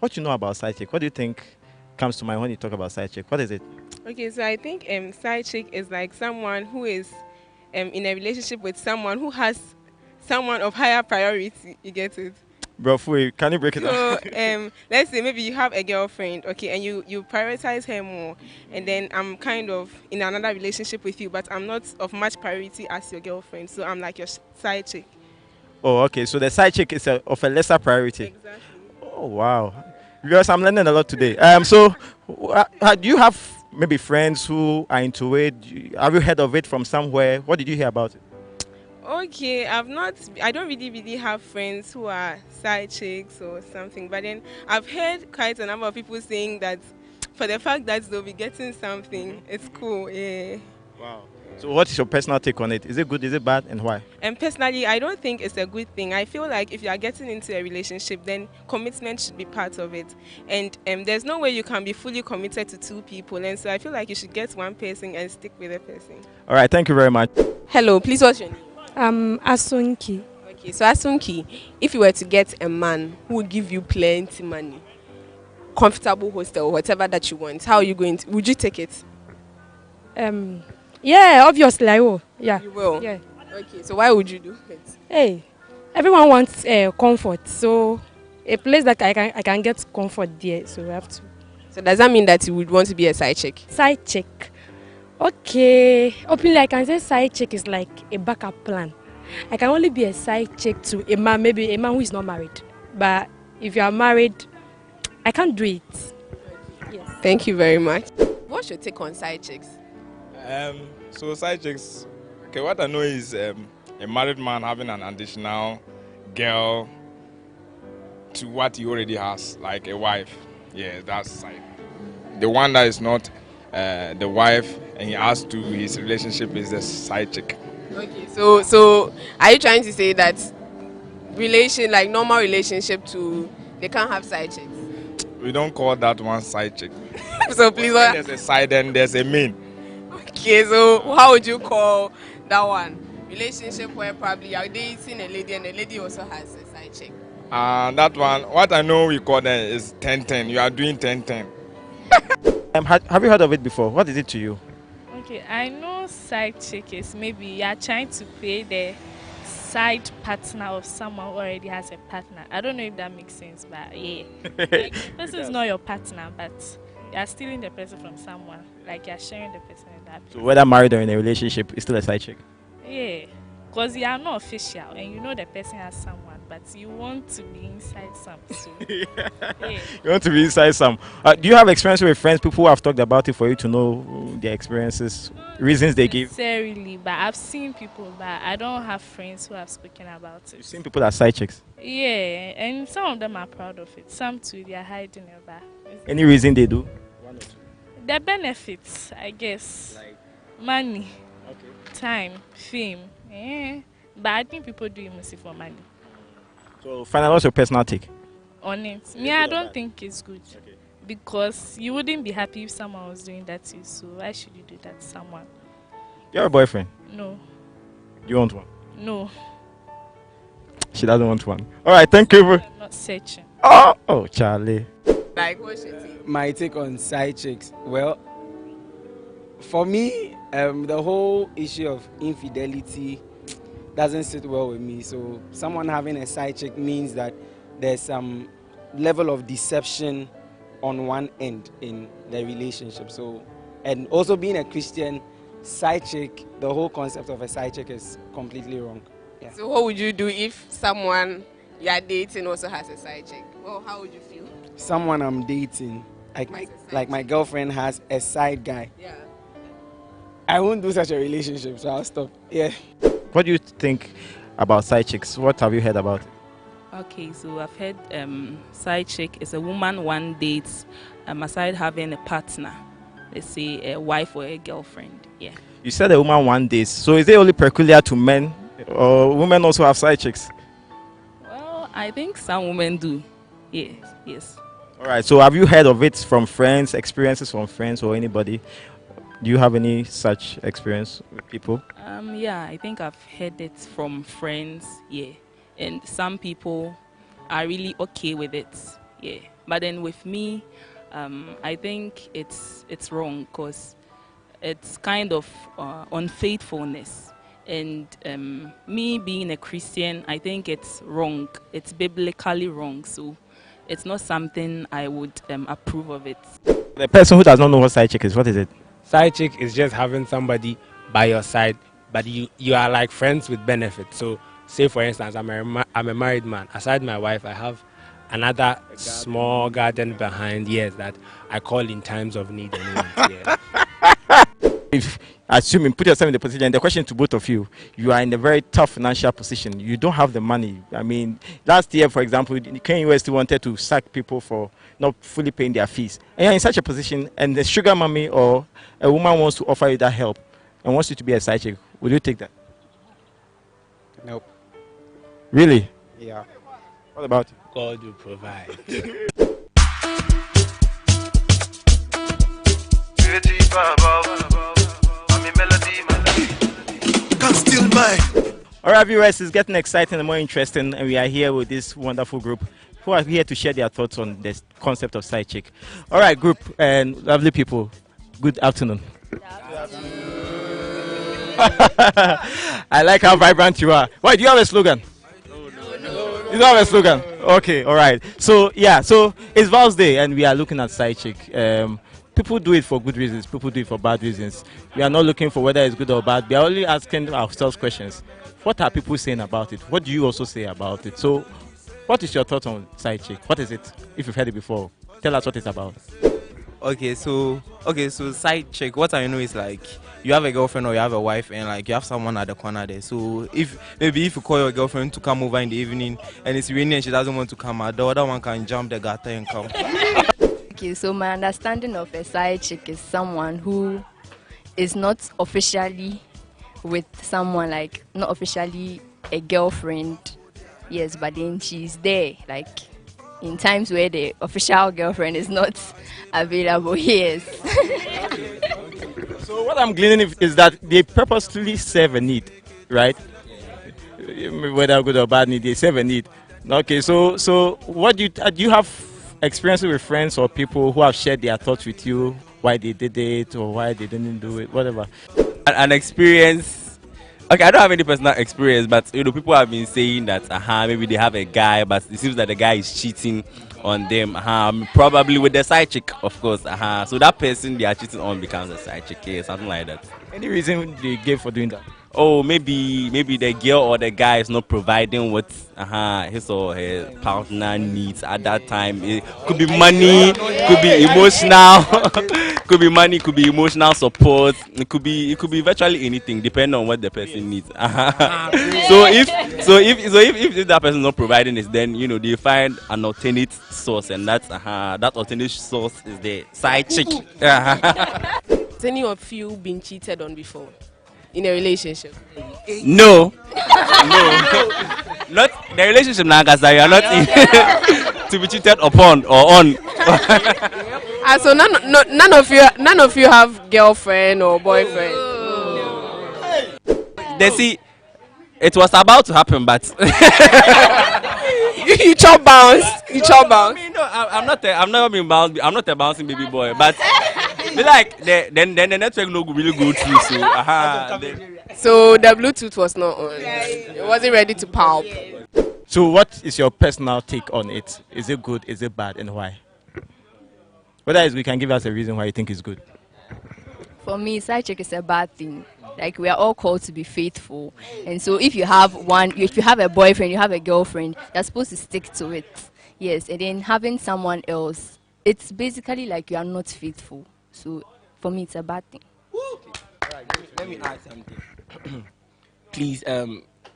what you know about side chick? What do you think comes to mind when you talk about side chick? What is it? Okay, so I think side chick is like someone who is in a relationship with someone who has someone of higher priority. You get it? Bro, can you break it down? So let's say maybe you have a girlfriend, okay, and you prioritize her more, and then I'm kind of in another relationship with you, but I'm not of much priority as your girlfriend, so I'm like your side chick. Oh, okay. So the side chick is of a lesser priority. Exactly. Oh, wow. Because I'm learning a lot today. So, do you have maybe friends who are into it? Have you heard of it from somewhere? What did you hear about it? Okay, I don't really have friends who are side chicks or something, but then I've heard quite a number of people saying that for the fact that they'll be getting something, it's cool, yeah. Wow. So, what is your personal take on it? Is it good? Is it bad? And why? And personally, I don't think it's a good thing. I feel like if you are getting into a relationship, then commitment should be part of it. And there's no way you can be fully committed to two people. And so I feel like you should get one person and stick with the person. All right. Thank you very much. Hello, please, what's your name? Asunki. Okay, so Asunki, if you were to get a man who would give you plenty money, comfortable hostel, whatever that you want, how are you going to, would you take it? Yeah, obviously I will. Yeah. You will? Yeah. Okay, so why would you do it? Hey, everyone wants comfort, so a place that I can get comfort there, so I have to. So does that mean that you would want to be a side chick? Side chick. Okay, openly I can say side chick is like a backup plan. I can only be a side chick to a man, maybe a man who is not married. But if you are married, I can't do it. Yes. Thank you very much. What's your take on side chicks? So side chicks, okay, what I know is a married man having an additional girl to what he already has, like a wife. Yeah, that's side. The one that is not the wife and he adds to his relationship is the side chick. Okay, so are you trying to say that like normal relationship to they can't have side chicks? We don't call that one side chick. So please, when there's a side and there's a main. Okay, so how would you call that one? Relationship where probably you're dating a lady and the lady also has a side chick. That one, what I know we call them is 10-10. You are doing 10-10. Have you heard of it before? What is it to you? Okay, I know side chick is maybe you are trying to pay the side partner of someone who already has a partner. I don't know if that makes sense, but yeah. Like, this is not your partner, but you are stealing the person from someone. Like you are sharing the person in that. So whether married or in a relationship, it's still a side chick. Yeah, because you are not official and you know the person has someone, but you want to be inside some. So, yeah. You want to be inside some. Do you have experience with friends, people who have talked about it for you to know their experiences, reasons they give? Necessarily, but I've seen people, but I don't have friends who have spoken about it. You've seen people as side chicks? Yeah, and some of them are proud of it. Some too, they are hiding it, but any reason they do? One or two. The benefits, I guess. Like money, okay, time, fame. But I think people do it mostly for money. So, finally, what's your personal take on it? Me, I don't think it's good. Okay. Because you wouldn't be happy if someone was doing that to you. So why should you do that to someone? You have a boyfriend? No. You want one? No. She doesn't want one. All right, thank you. I'm not searching. Oh, Charlie. Like, what's your take? My take on side chicks. Well, for me, the whole issue of infidelity doesn't sit well with me. So someone having a side chick means that there's some level of deception on one end in the relationship. So, and also being a Christian, side chick, the whole concept of a side chick is completely wrong. Yeah. So what would you do if someone you are dating also has a side chick? Well, how would you feel? Someone I'm dating, like my girlfriend has a side guy. Yeah. I won't do such a relationship, so I'll stop. Yeah. What do you think about side chicks? What have you heard about it? Okay, so I've heard side chick is a woman one dates aside having a partner, let's say a wife or a girlfriend. Yeah. You said a woman one dates. So is it only peculiar to men, or women also have side chicks? Well, I think some women do. Yes, yes. All right. So have you heard of it from friends, experiences from friends or anybody? Do you have any such experience with people? Yeah, I think I've heard it from friends. Yeah. And some people are really okay with it, yeah. But then with me, I think it's wrong because it's kind of unfaithfulness. And me being a Christian, I think it's wrong. It's biblically wrong. So it's not something I would approve of it. The person who does not know what side chick is, what is it? Side chick is just having somebody by your side, but you are like friends with benefits. So say for instance, I'm a married man. Aside my wife, I have another small garden behind, yes, that I call in times of need and want. Yeah. If assuming put yourself in the position, the question to both of you, you are in a very tough financial position. You don't have the money. I mean, last year, for example, Kenya University wanted to sack people for not fully paying their fees. And you're in such a position, and the sugar mommy or a woman wants to offer you that help and wants you to be a side chick. Will you take that? Nope. Really? Yeah. What about you? God will provide. All right, viewers, it's getting exciting and more interesting, and we are here with this wonderful group who are here to share their thoughts on this concept of side chick. All right, group and lovely people, good afternoon. I like how vibrant you are. Why, do you have a slogan? No. You don't have a slogan? Okay, all right. So, yeah, so it's Val's Day, and we are looking at side chick. People do it for good reasons. People do it for bad reasons. We are not looking for whether it's good or bad. We are only asking ourselves questions. What are people saying about it? What do you also say about it? So, what is your thought on side chick? What is it? If you've heard it before, tell us what it's about. Okay, so side chick. What I know is like you have a girlfriend or you have a wife, and like you have someone at the corner there. So if you call your girlfriend to come over in the evening and it's raining and she doesn't want to come out, the other one can jump the gutter and come. Okay, so my understanding of a side chick is someone who is not officially with someone, like not officially a girlfriend, yes, but then she's there, like in times where the official girlfriend is not available, yes. So what I'm gleaning is that they purposely serve a need, right? Whether good or bad need, they serve a need. Okay, so what do you have experiences with friends or people who have shared their thoughts with you, why they did it or why they didn't do it, whatever? An experience. Okay, I don't have any personal experience, but people have been saying that maybe they have a guy, but it seems that the guy is cheating on them. Probably with the side chick, of course. So that person they are cheating on becomes a side chick, yeah, something like that. Any reason they gave for doing that? Oh, maybe the girl or the guy is not providing what his or her partner needs at that time. It could be money, could be emotional, could be money, could be emotional support. It could be virtually anything, depending on what the person needs. So if that person is not providing it, then they find an alternate source, and that alternate source is the side chick. Has any of you been cheated on before? In a relationship? No. Not the relationship now, guys. You are not in to be cheated upon or on. So none of you have girlfriend or boyfriend. They see, it was about to happen, but you chop bounce. You chop bounce. I'm not a bouncing baby boy, but. Like then the network no really go through, so the Bluetooth was not on. It wasn't ready to pulp. So what is your personal take on it? Is it good? Is it bad, and why? Whether you can give us a reason why you think it's good. For me, side chick is a bad thing. Like we are all called to be faithful, and so if you have a boyfriend, you have a girlfriend, you're supposed to stick to it. Yes, and then having someone else, it's basically like you are not faithful. So, for me, it's a bad thing. Right, let me add something. Please,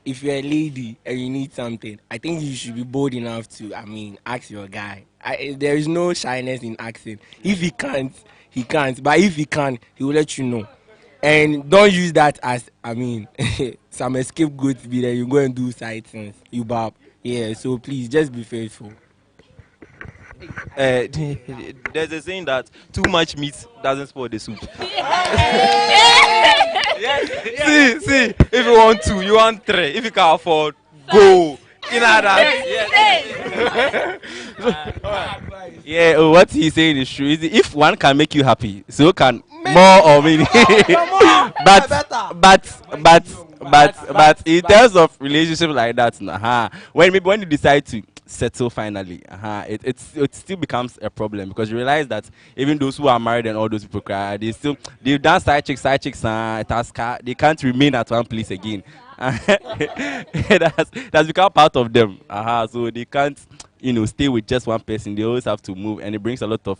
if you're a lady and you need something, I think you should be bold enough to, ask your guy. There is no shyness in asking. If he can't, he can't. But if he can, he will let you know. And don't use that as, some scapegoat to be there. You go and do side things. You bab. Yeah, so please, just be faithful. There's a saying that too much meat doesn't spoil the soup. See, if you want 2, you want 3. If you can afford, go. You know that. Yeah, what he's saying is true. If one can make you happy, so can more or many. but in terms of relationship like that, when you decide to settle finally, it still becomes a problem, because you realize that even those who are married and all those people cry, they've done side chicks, they can't remain at one place again. That's become part of them. So they can't stay with just one person. They always have to move, and it brings a lot of,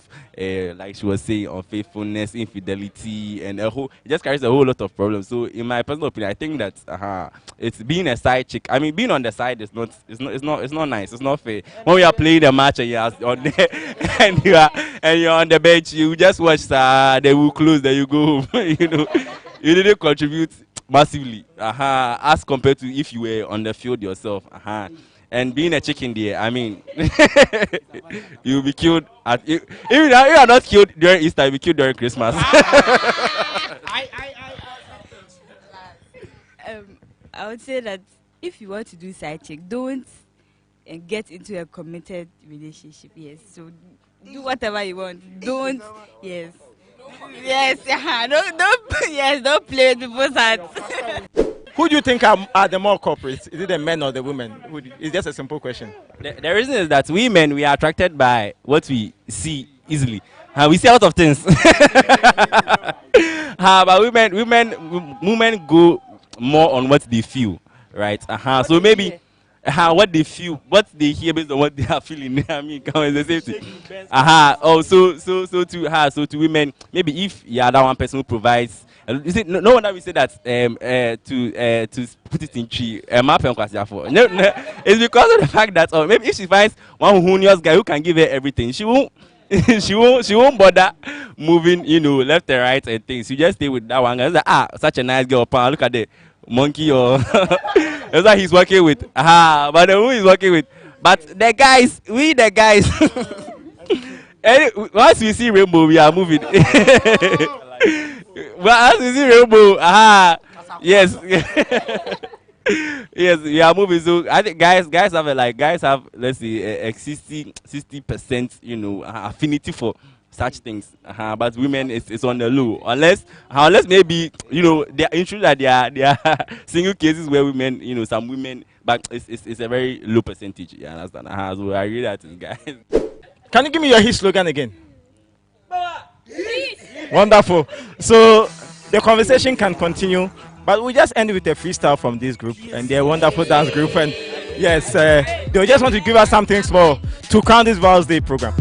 like she was saying, unfaithfulness, infidelity, and it just carries a whole lot of problems. So, in my personal opinion, I think that it's being a side chick. I mean, being on the side is not, it's not nice. It's not fair. When we are playing the match and you're on there, and you're on the bench, you just watch. They will close. Then you go home. You didn't contribute massively, as compared to if you were on the field yourself, And being a chicken there, I mean, you'll be killed if you are not killed during Easter, you'll be killed during Christmas. I would say that if you want to do side chick, don't get into a committed relationship. Yes, so do whatever you want. Don't, yes. Yes, don't play with people's hearts. Who do you think are the more culprits? Is it the men or the women? It's just a simple question. The reason is that women, we are attracted by what we see easily. We see a lot of things. But women go more on what they feel, right? So maybe what they feel, what they hear based on what they are feeling. I mean, it's the same thing. So to women, maybe if you are that one person who provides. You see, no wonder we say that to put it in tree. No, it's because of the fact that maybe if she finds one hoonious guy who can give her everything, she won't she won't bother moving, left and right and things. You just stay with that one guy. Like, such a nice girl. Look at the monkey or that's what he's working with. But the who he's working with. But the guys, once we see rainbow, we are moving. Well, as you see rainbow, yes, yes, we are moving. So I think guys have let's say a 60%, affinity for such things. But women it's on the low, unless maybe they are interested that there are single cases where women, some women, but it's a very low percentage. You understand? So I agree that guys. Can you give me your hit slogan again? Wonderful. So the conversation can continue, but we just end with a freestyle from this group, and they're a wonderful dance group. And yes, they just want to give us something small to crown this Val's Day program.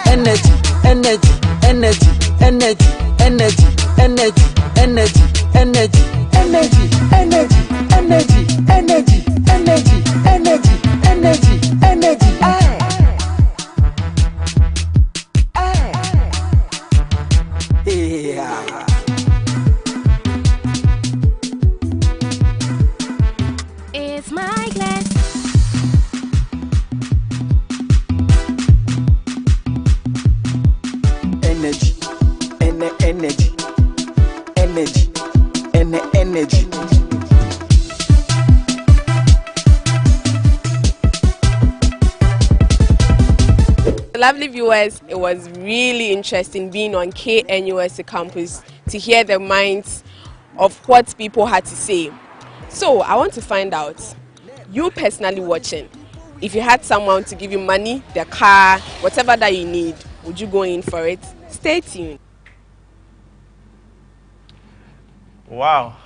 Energy, energy, energy, energy, energy, energy, energy, energy, energy, energy, energy, energy, energy, energy, energy, energy. Yeah. It's my glass. Energy, energy, energy, energy. Lovely viewers, it was really interesting being on KNUST campus to hear the minds of what people had to say. So I want to find out, you personally watching, if you had someone to give you money, the car, whatever that you need, would you go in for it? Stay tuned. Wow,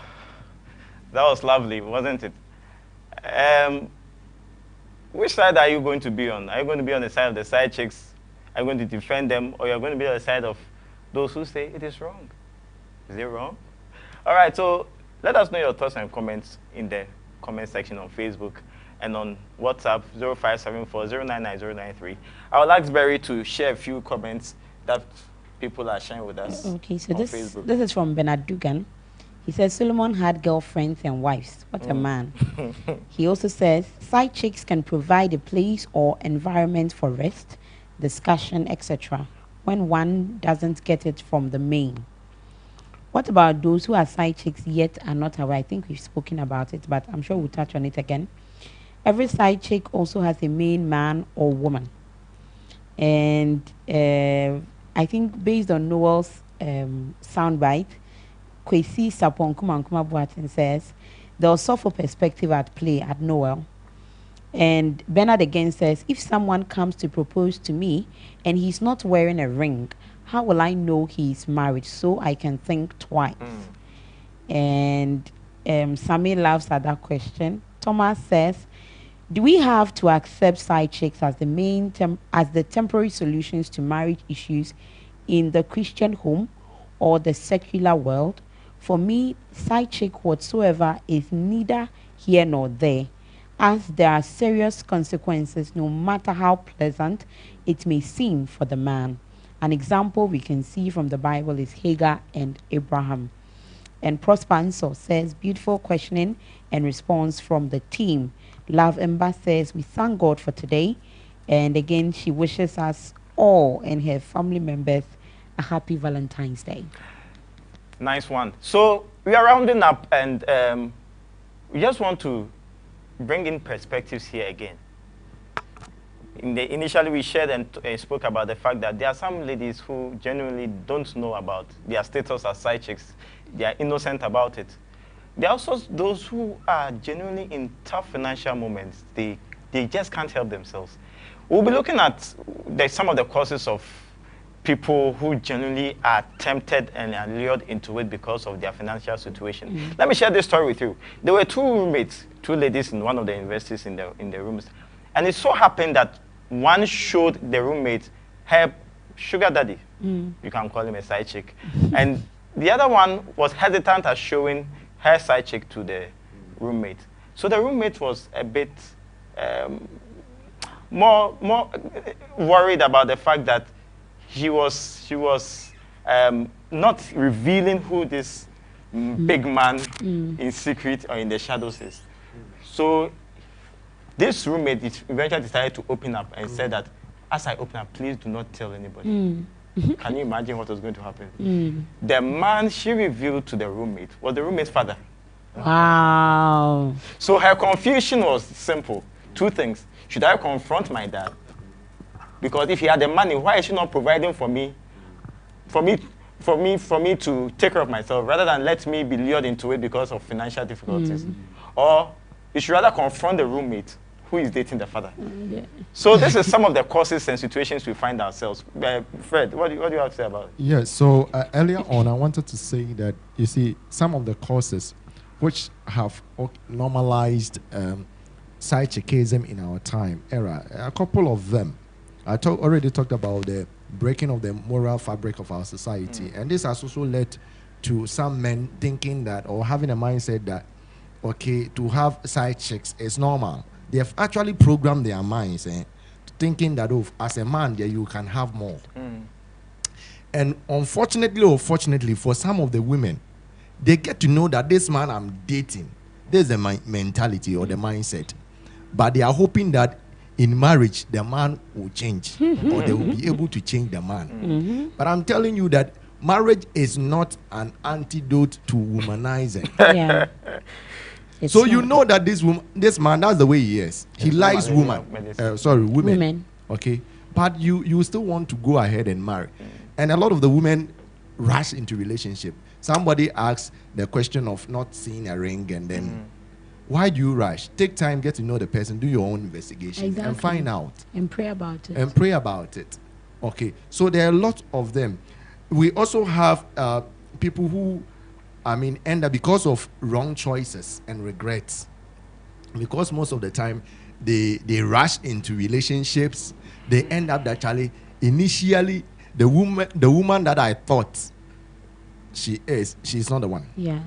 that was lovely, wasn't it? Which side are you going to be on? Are you going to be on the side of the side chicks? Are you going to defend them? Or you're going to be on the side of those who say it is wrong? Is it wrong? All right, so let us know your thoughts and comments in the comment section on Facebook and on WhatsApp 0574099093. I would like Berry to share a few comments that people are sharing with us. Okay, so on this Facebook. is from Bernard Dugan. He says Solomon had girlfriends and wives. What a man. He also says side chicks can provide a place or environment for rest, discussion, etc. when one doesn't get it from the main. What about those who are side chicks yet are not aware? I think we've spoken about it, but I'm sure we'll touch on it again. Every side chick also has a main man or woman. And I think based on Noel's soundbite, Kwesi Sapon Kumankuma Boatin says, there was soulful perspective at play at Noel. And Bernard again says, if someone comes to propose to me and he's not wearing a ring, how will I know he's married so I can think twice? And Sami laughs at that question. Thomas says, Do we have to accept side chicks as the as the temporary solutions to marriage issues in the Christian home or the secular world? For me, side chick whatsoever is neither here nor there, as there are serious consequences no matter how pleasant it may seem for the man. An example we can see from the Bible is Hagar and Abraham. And Prosper Ansor says, beautiful questioning and response from the team. Love Emba says, we thank God for today. And again, she wishes us all and her family members a happy Valentine's Day. Nice one. So we are rounding up, and we just want to bring in perspectives here again. Initially, we shared and spoke about the fact that there are some ladies who genuinely don't know about their status as side chicks. They are innocent about it. There are also those who are genuinely in tough financial moments. They just can't help themselves. We'll be looking at some of the causes of people who genuinely are tempted and are lured into it because of their financial situation. Mm-hmm. Let me share this story with you. There were two roommates, two ladies in one of the universities in the rooms. And it so happened that one showed the roommate her sugar daddy. Mm. You can call him a side chick. And the other one was hesitant at showing her side chick to the roommate. So the roommate was a bit more worried about the fact that she was not revealing who this big man in secret or in the shadows is. So this roommate eventually decided to open up and said that, as I open up, please do not tell anybody. Can you imagine what was going to happen? The man she revealed to the roommate was the roommate's father. Wow. So her confusion was simple. Two things. Should I confront my dad? Because if he had the money, why is he not providing for me to take care of myself, rather than let me be lured into it because of financial difficulties? Or you should rather confront the roommate who is dating the father. Yeah. So this is some of the causes and situations we find ourselves. Fred, what do you have to say about it? Yeah, so earlier on, I wanted to say that, you see, some of the causes which have normalized Side-Chickism in our time era, a couple of them. I already talked about the breaking of the moral fabric of our society. And this has also led to some men thinking that, or having a mindset that, okay, to have side chicks is normal. They have actually programmed their minds thinking that, oh, as a man, you can have more. And unfortunately or fortunately for some of the women, they get to know that this man I'm dating, there's the mentality or the mindset. But they are hoping that in marriage, the man will change or they will be able to change the man. But I'm telling you that marriage is not an antidote to womanizing. Yeah. So you know that this man, that's the way he is. He likes women. Okay. But you still want to go ahead and marry. And a lot of the women rush into relationship. Somebody asks the question of not seeing a ring, and then why do you rush? Take time, get to know the person, do your own investigation, and find out. And pray about it. Okay. So there are a lot of them. We also have people who, end up because of wrong choices and regrets. Because most of the time they rush into relationships, they end up actually initially the woman that I thought she's not the one. Yeah.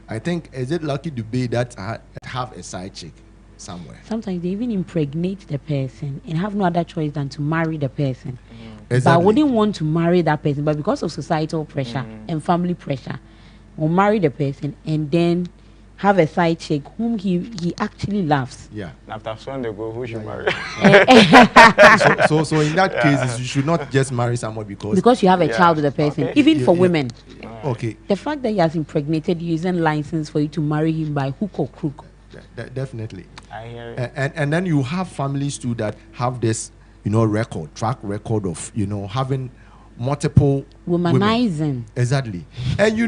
I think, is it lucky to be that I have a side chick somewhere? Sometimes they even impregnate the person and have no other choice than to marry the person. Exactly. But I wouldn't want to marry that person, but because of societal pressure and family pressure, will marry the person and then have a side chick whom he actually loves. Yeah. After Sunday go, who should marry? So in that case, you should not just marry someone because you have a child with the person. Okay. Even for women. Okay. The fact that he has impregnated you isn't license for you to marry him by hook or crook. Definitely. I hear it. And then you have families too that have this, track record of, having multiple womanizing. Women. Exactly. And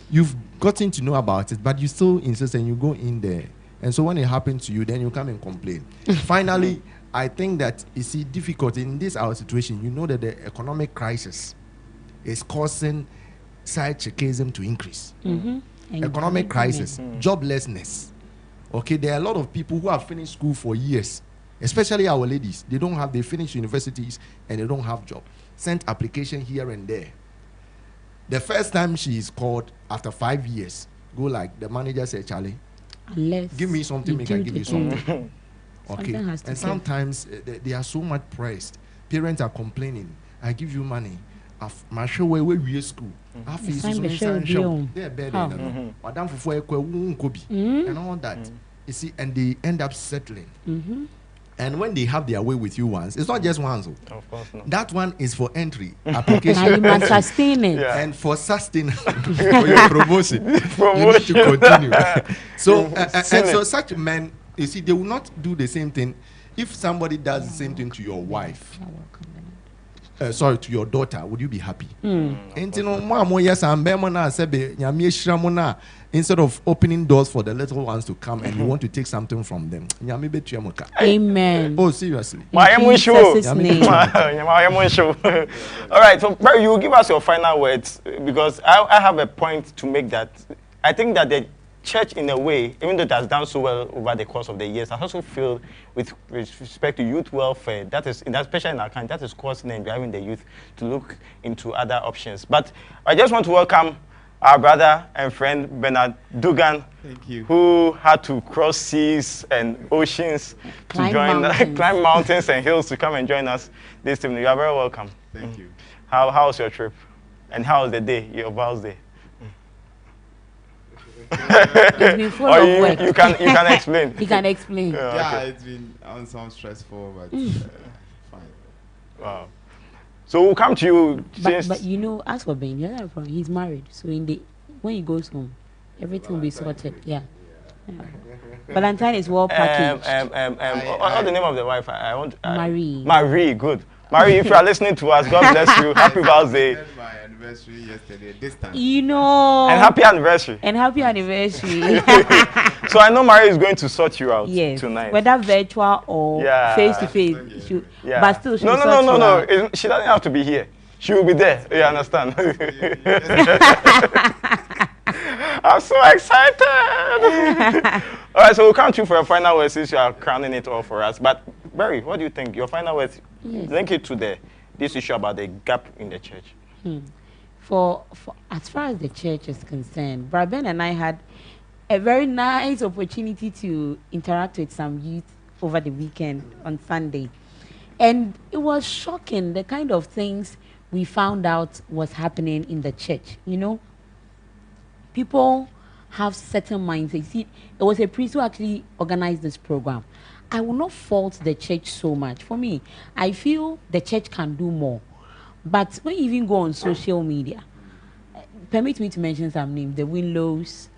you've gotten to know about it, but you still insist and you go in there. And so when it happens to you, then you come and complain. Finally, I think that, you see, difficult in this our situation, that the economic crisis is causing Side-Chickism to increase. Economic crisis, joblessness. Okay, there are a lot of people who have finished school for years, especially our ladies. They finish universities and they don't have job. Sent application here and there. The first time she is called after 5 years, go like the manager said, Charlie, give me something, make I give you something. Okay, and sometimes they are so much pressed. Parents are complaining. I give you money. My show where we school. I feel so they're better. Madam for and all that. You see, and they end up settling. And when they have their way with you once, it's not just once. Of course not. That one is for entry application. You must sustain it. Yeah. And for sustenance, for your promotion, you need to continue. So, and so such men, you see, they will not do the same thing. If somebody does the same thing to your wife, sorry, to your daughter, would you be happy? Instead of opening doors for the little ones to come and you want to take something from them. Amen. Oh, seriously. All right, so you will give us your final words because I have a point to make that. I think that the church, in a way, even though it has done so well over the course of the years, has also failed with respect to youth welfare. That is, especially in our country, that is causing and driving the youth to look into other options. But I just want to welcome our brother and friend Bernard Dugan, who had to cross seas and oceans to climb mountains and hills to come and join us this evening. You are very welcome. Thank you. How was your trip? And how was the day, your vows day? It's been full of work. You can explain. He can explain. Yeah, it's been some stressful, but fine. Wow. So we'll come to you. But you know, as for Ben, he's married. So when he goes home, everything will be sorted. Yeah. Valentine is well packaged. What's the name of the wife? I want Marie. Marie, good. Marie, if you are listening to us, God bless you. Happy birthday. My anniversary yesterday, this time. You know. And happy anniversary. And happy anniversary. So I know Marie is going to sort you out tonight. Whether virtual or face to face. But still, she no. She doesn't have to be here. She will be there. You understand? I'm so excited. All right, so we'll come to you for a final word since you are crowning it all for us. But Barry, what do you think? Your final words, link it to this issue about the gap in the church. For as far as the church is concerned, Brother Ben and I had a very nice opportunity to interact with some youth over the weekend on Sunday. And it was shocking the kind of things we found out was happening in the church. You know, people have certain mindsets. See, it was a priest who actually organized this program. I will not fault the church so much. For me, I feel the church can do more. But when you even go on social media, permit me to mention some names, the Winlows,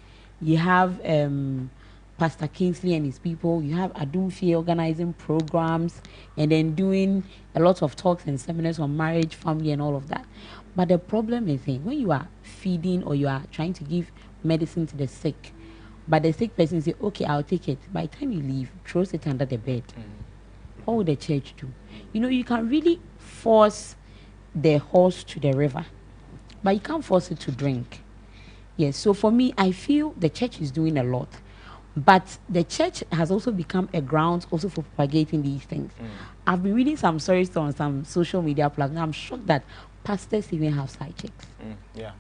you have Pastor Kingsley and his people, you have Adumfie organizing programs and then doing a lot of talks and seminars on marriage, family and all of that. But the problem is when you are feeding or you are trying to give medicine to the sick, but the sick person say, okay, I'll take it. By the time you leave, throws it under the bed. What would the church do? You know, you can really force the horse to the river, but you can't force it to drink. Yes, so for me, I feel the church is doing a lot. But the church has also become a ground also for propagating these things. I've been reading some stories on some social media platforms. I'm shocked that pastors even have side chicks. Yeah.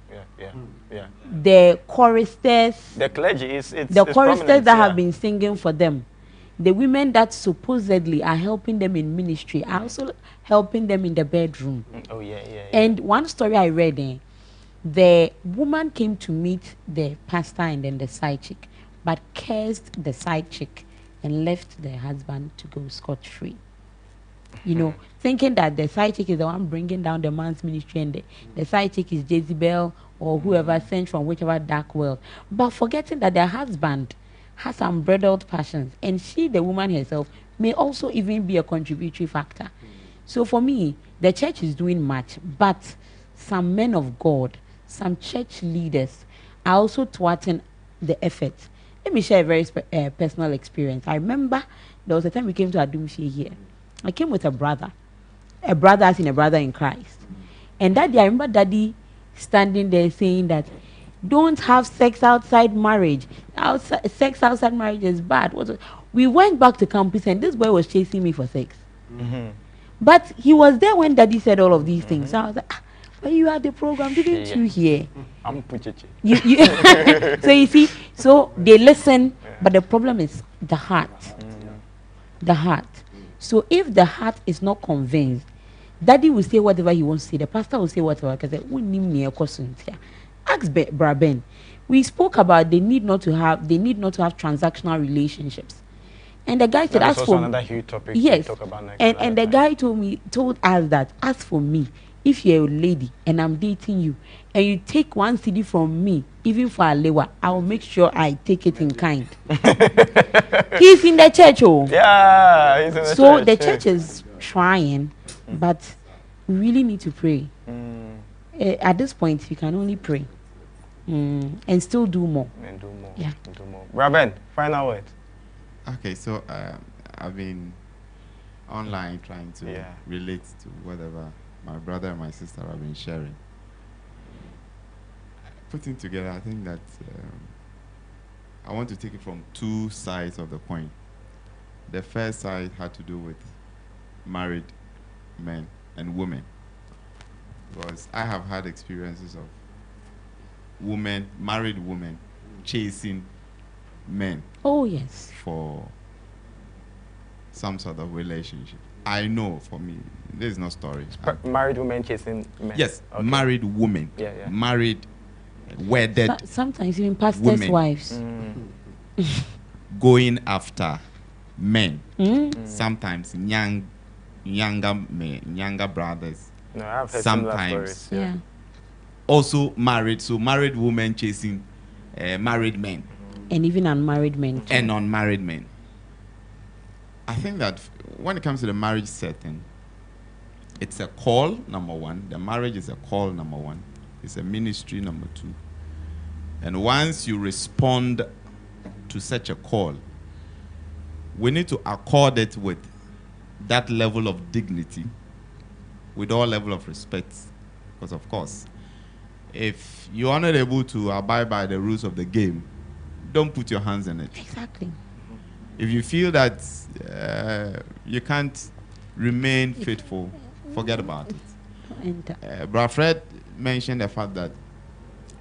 The choristers. The clergy is the choristers that have been singing for them. The women that supposedly are helping them in ministry are also helping them in the bedroom. And one story I read, the woman came to meet the pastor and then the side chick, but cursed the side chick and left the husband to go scot-free. You know, thinking that the side chick is the one bringing down the man's ministry and the side chick is Jezebel or whoever sent from whichever dark world. But forgetting that their husband has unbridled passions and she, the woman herself, may also even be a contributory factor. So for me, the church is doing much, but some men of God, some church leaders are also thwarting the effort. Let me share a very personal experience. I remember there was a time we came to Adumfie here. I came with a brother as in a brother in Christ. And that day, I remember Daddy standing there saying that Don't have sex outside marriage. Sex outside marriage is bad. We went back to campus and this boy was chasing me for sex. But he was there when daddy said all of these things. So I was like, but you had the program, didn't you hear? I'm Pucheche. So you see, so they listen, but the problem is the heart. The heart. So if the heart is not convinced, daddy will say whatever he wants to say, the pastor will say whatever, because ask Braben. We spoke about they need not to have transactional relationships. And the guy said, That is as also for another huge topic yes, to talk about next and the guy told us that as for me, if you're a lady and I'm dating you, and you take 1 CD from me, even for Alewa, I will make sure I take it in kind. He's in the church, oh. Yeah, he's in the so church. the church is trying, but we really need to pray. At this point, we can only pray and still do more. And do more. Yeah. And do more. Raben, final word. Okay, so I've been online trying to relate to whatever my brother and my sister have been sharing. Putting together, I think that I want to take it from two sides of the coin. The first side had to do with married men and women, because I have had experiences of married women chasing men. Oh yes. For some sort of relationship. I know for me, there is no story. Married women chasing men. Yes, Okay. married women. Yeah. Married, wedded. Sometimes even pastors' women wives. Going after men. Mm. Sometimes younger brothers. No, I've heard similar sometimes stories, yeah. Also married, so married women chasing married men. And even unmarried men too. And unmarried men. I think that when it comes to the marriage setting, it's a call, number one. The marriage is a call, number one. It's a ministry, number two. And once you respond to such a call, we need to accord it with that level of dignity, with all level of respect. Because of course, if you are not able to abide by the rules of the game, don't put your hands in it. Exactly. If you feel that you can't remain faithful, forget about it. Brother Fred mentioned the fact that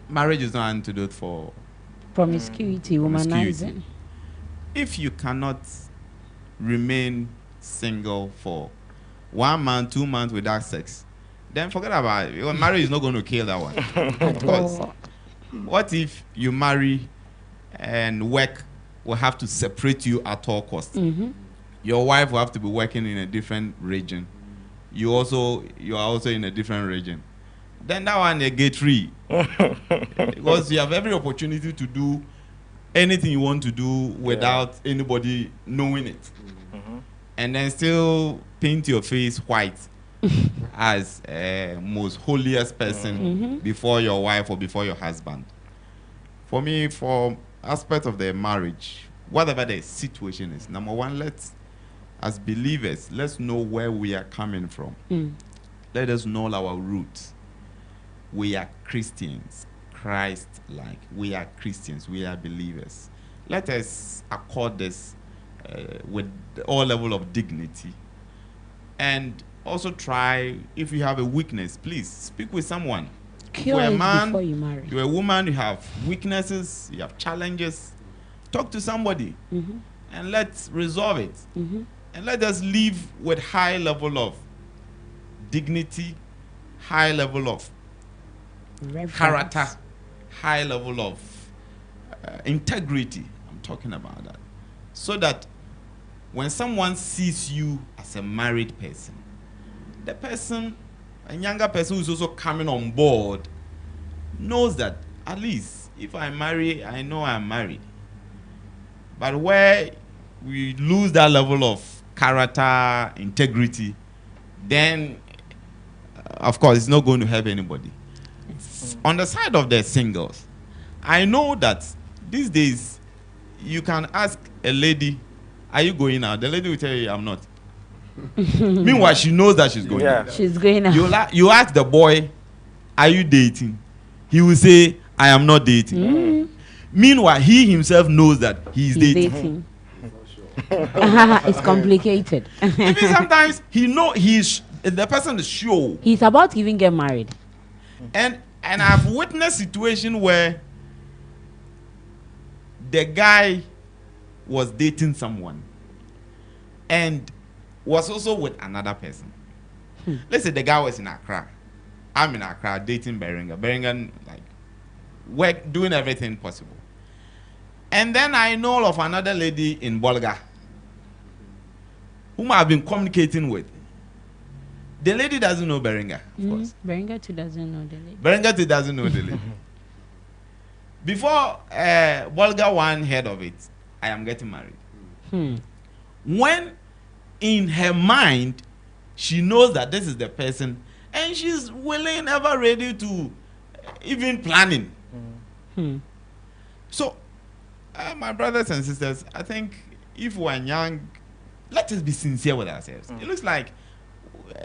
marriage is not an antidote for promiscuity, womanizing. If you cannot remain single for 1 month, 2 months without sex, then forget about it. Because marriage is not going to kill that one. Because what if you marry and work will have to separate you at all costs? Your wife will have to be working in a different region. You are also in a different region. Then that one, you get free. Because you have every opportunity to do anything you want to do without anybody knowing it. And then still paint your face white as most holiest person before your wife or before your husband. For me, for aspect of the marriage, whatever the situation is, number one, as believers, let's know where we are coming from. Let us know our roots. We are Christians, Christ-like. We are Christians. We are believers. Let us accord this with all level of dignity. And also try, if you have a weakness, please speak with someone. Cure You're a it man, before you marry. you're a woman, you have weaknesses, you have challenges. Talk to somebody and let's resolve it. And let us live with high level of dignity, high level of character, high level of integrity. I'm talking about that. So that when someone sees you as a married person, the person, a younger person who's also coming on board, knows that at least if I marry, I know I'm married. But where we lose that level of character, integrity, then of course it's not going to help anybody. On the side of the singles, I know that these days you can ask a lady, are you going out? The lady will tell you, I'm not. Meanwhile, she knows that she's going out. She's going out. You ask the boy, are you dating? He will say, I am not dating. Meanwhile, he himself knows that he's dating. It's complicated. Even sometimes the person is sure he's about to even get married. And I've witnessed situation where the guy was dating someone and was also with another person. Let's say the guy was in Accra. I'm in Accra dating Berenga. Berenga doing everything possible. And then I know of another lady in Bolga whom I've been communicating with. The lady doesn't know Berenga, of course. Berenga too doesn't know the lady. Berenga too doesn't know the lady. Before Bolga one heard of it, I am getting married. When in her mind she knows that this is the person and she's willing, ever ready to even planning. So my brothers and sisters, I think if we're young, let us be sincere with ourselves. It looks like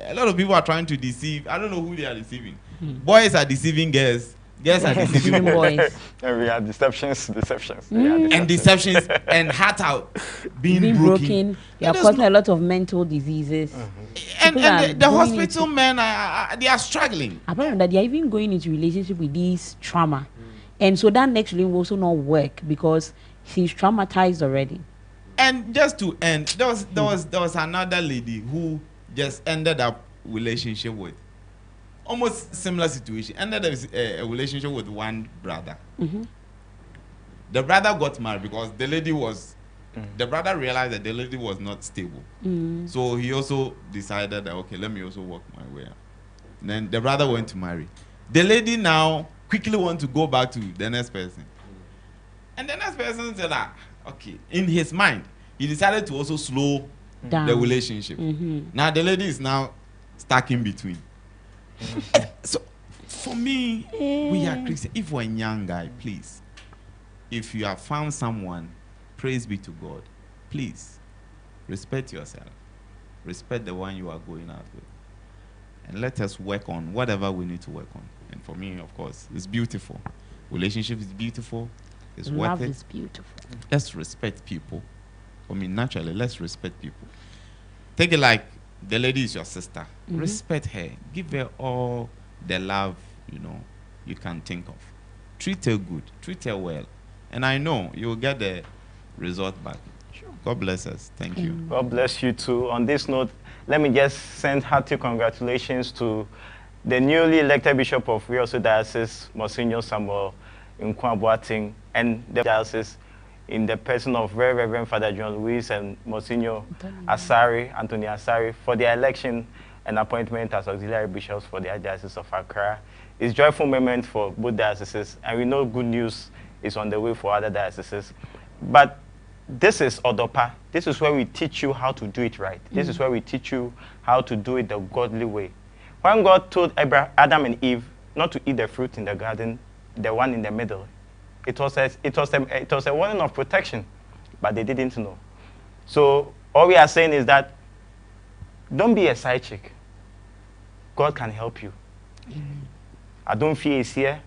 a lot of people are trying to deceive. I don't know who they are deceiving. Boys are deceiving girls. Girls are deceiving boys. And we have deceptions. And deceptions and heart out being broken. You are causing a lot of mental diseases. And the hospital men they are struggling. Apart from that, they are even going into relationship with this trauma. And so that next will also not work because she's traumatized already. And just to end, there was another lady who just ended up relationship with almost similar situation. Ended a relationship with one brother. The brother got married because the lady was. The brother realized that the lady was not stable. So he also decided that okay, let me also work my way out. Then the brother went to marry. The lady now quickly want to go back to the next person. And the next person said, okay, in his mind, he decided to also slow down the relationship. Now the lady is now stuck in between. So for me, we are Christians. If we're a young guy, please, if you have found someone, praise be to God, please respect yourself. Respect the one you are going out with. And let us work on whatever we need to work on. And for me, of course, it's beautiful. Relationship is beautiful. It's worth it. Love is beautiful. Let's respect people. For me, naturally, let's respect people. Take it like the lady is your sister. Respect her. Give her all the love, you can think of. Treat her good. Treat her well. And I know you will get the result back. God bless us. Thank you. God bless you too. On this note, let me just send hearty congratulations to the newly elected Bishop of Riosu Diocese, Monsignor Samuel Nkwa-Boateng, and the diocese in the person of Very Reverend Father John Luis and Monsignor Anthony Asari, for their election and appointment as auxiliary bishops for the Diocese of Accra. It's a joyful moment for both dioceses, and we know good news is on the way for other dioceses. But this is Odopa. This is where we teach you how to do it right. This is where we teach you how to do it the godly way. When God told Adam and Eve not to eat the fruit in the garden, the one in the middle, it was a warning of protection, but they didn't know. So all we are saying is that don't be a side chick. God can help you. I don't fear is here.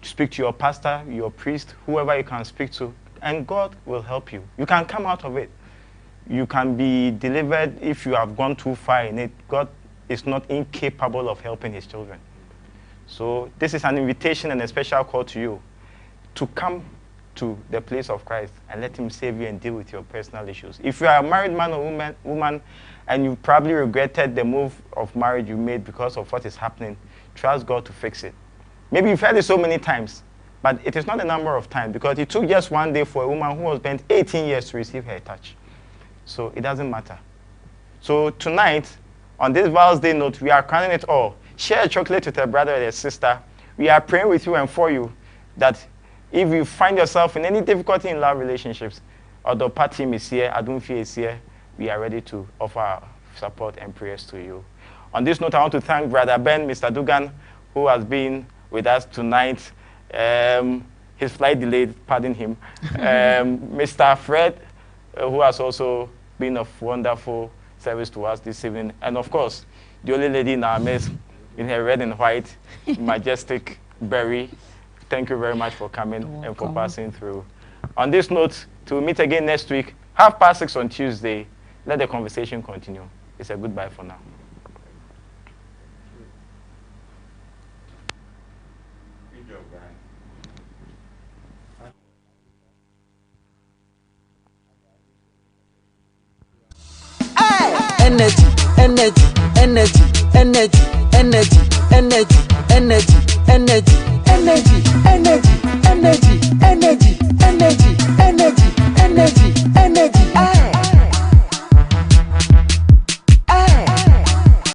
Speak to your pastor, your priest, whoever you can speak to, and God will help you. You can come out of it. You can be delivered if you have gone too far in it. God is not incapable of helping his children. So this is an invitation and a special call to you to come to the place of Christ and let him save you and deal with your personal issues. If you are a married man or woman and you probably regretted the move of marriage you made because of what is happening, trust God to fix it. Maybe you've heard it so many times, but it is not a number of times because it took just one day for a woman who was spent 18 years to receive her touch. So it doesn't matter. So tonight, on this Val's Day note, we are crowning it all. Share a chocolate with a brother or a sister. We are praying with you and for you that if you find yourself in any difficulty in love relationships, Odopa team is here, Adunfi is here, we are ready to offer our support and prayers to you. On this note, I want to thank Brother Ben, Mr. Dugan, who has been with us tonight. His flight delayed, pardon him. Mr. Fred, who has also been of wonderful service to us this evening. And of course, the only lady in our midst, in her red and white, majestic berry, Thank you very much for coming and for passing through. On this note, to meet again next week, 6:30 on Tuesday. Let the conversation continue. It's a goodbye for now. Energy, energy, energy, energy, energy.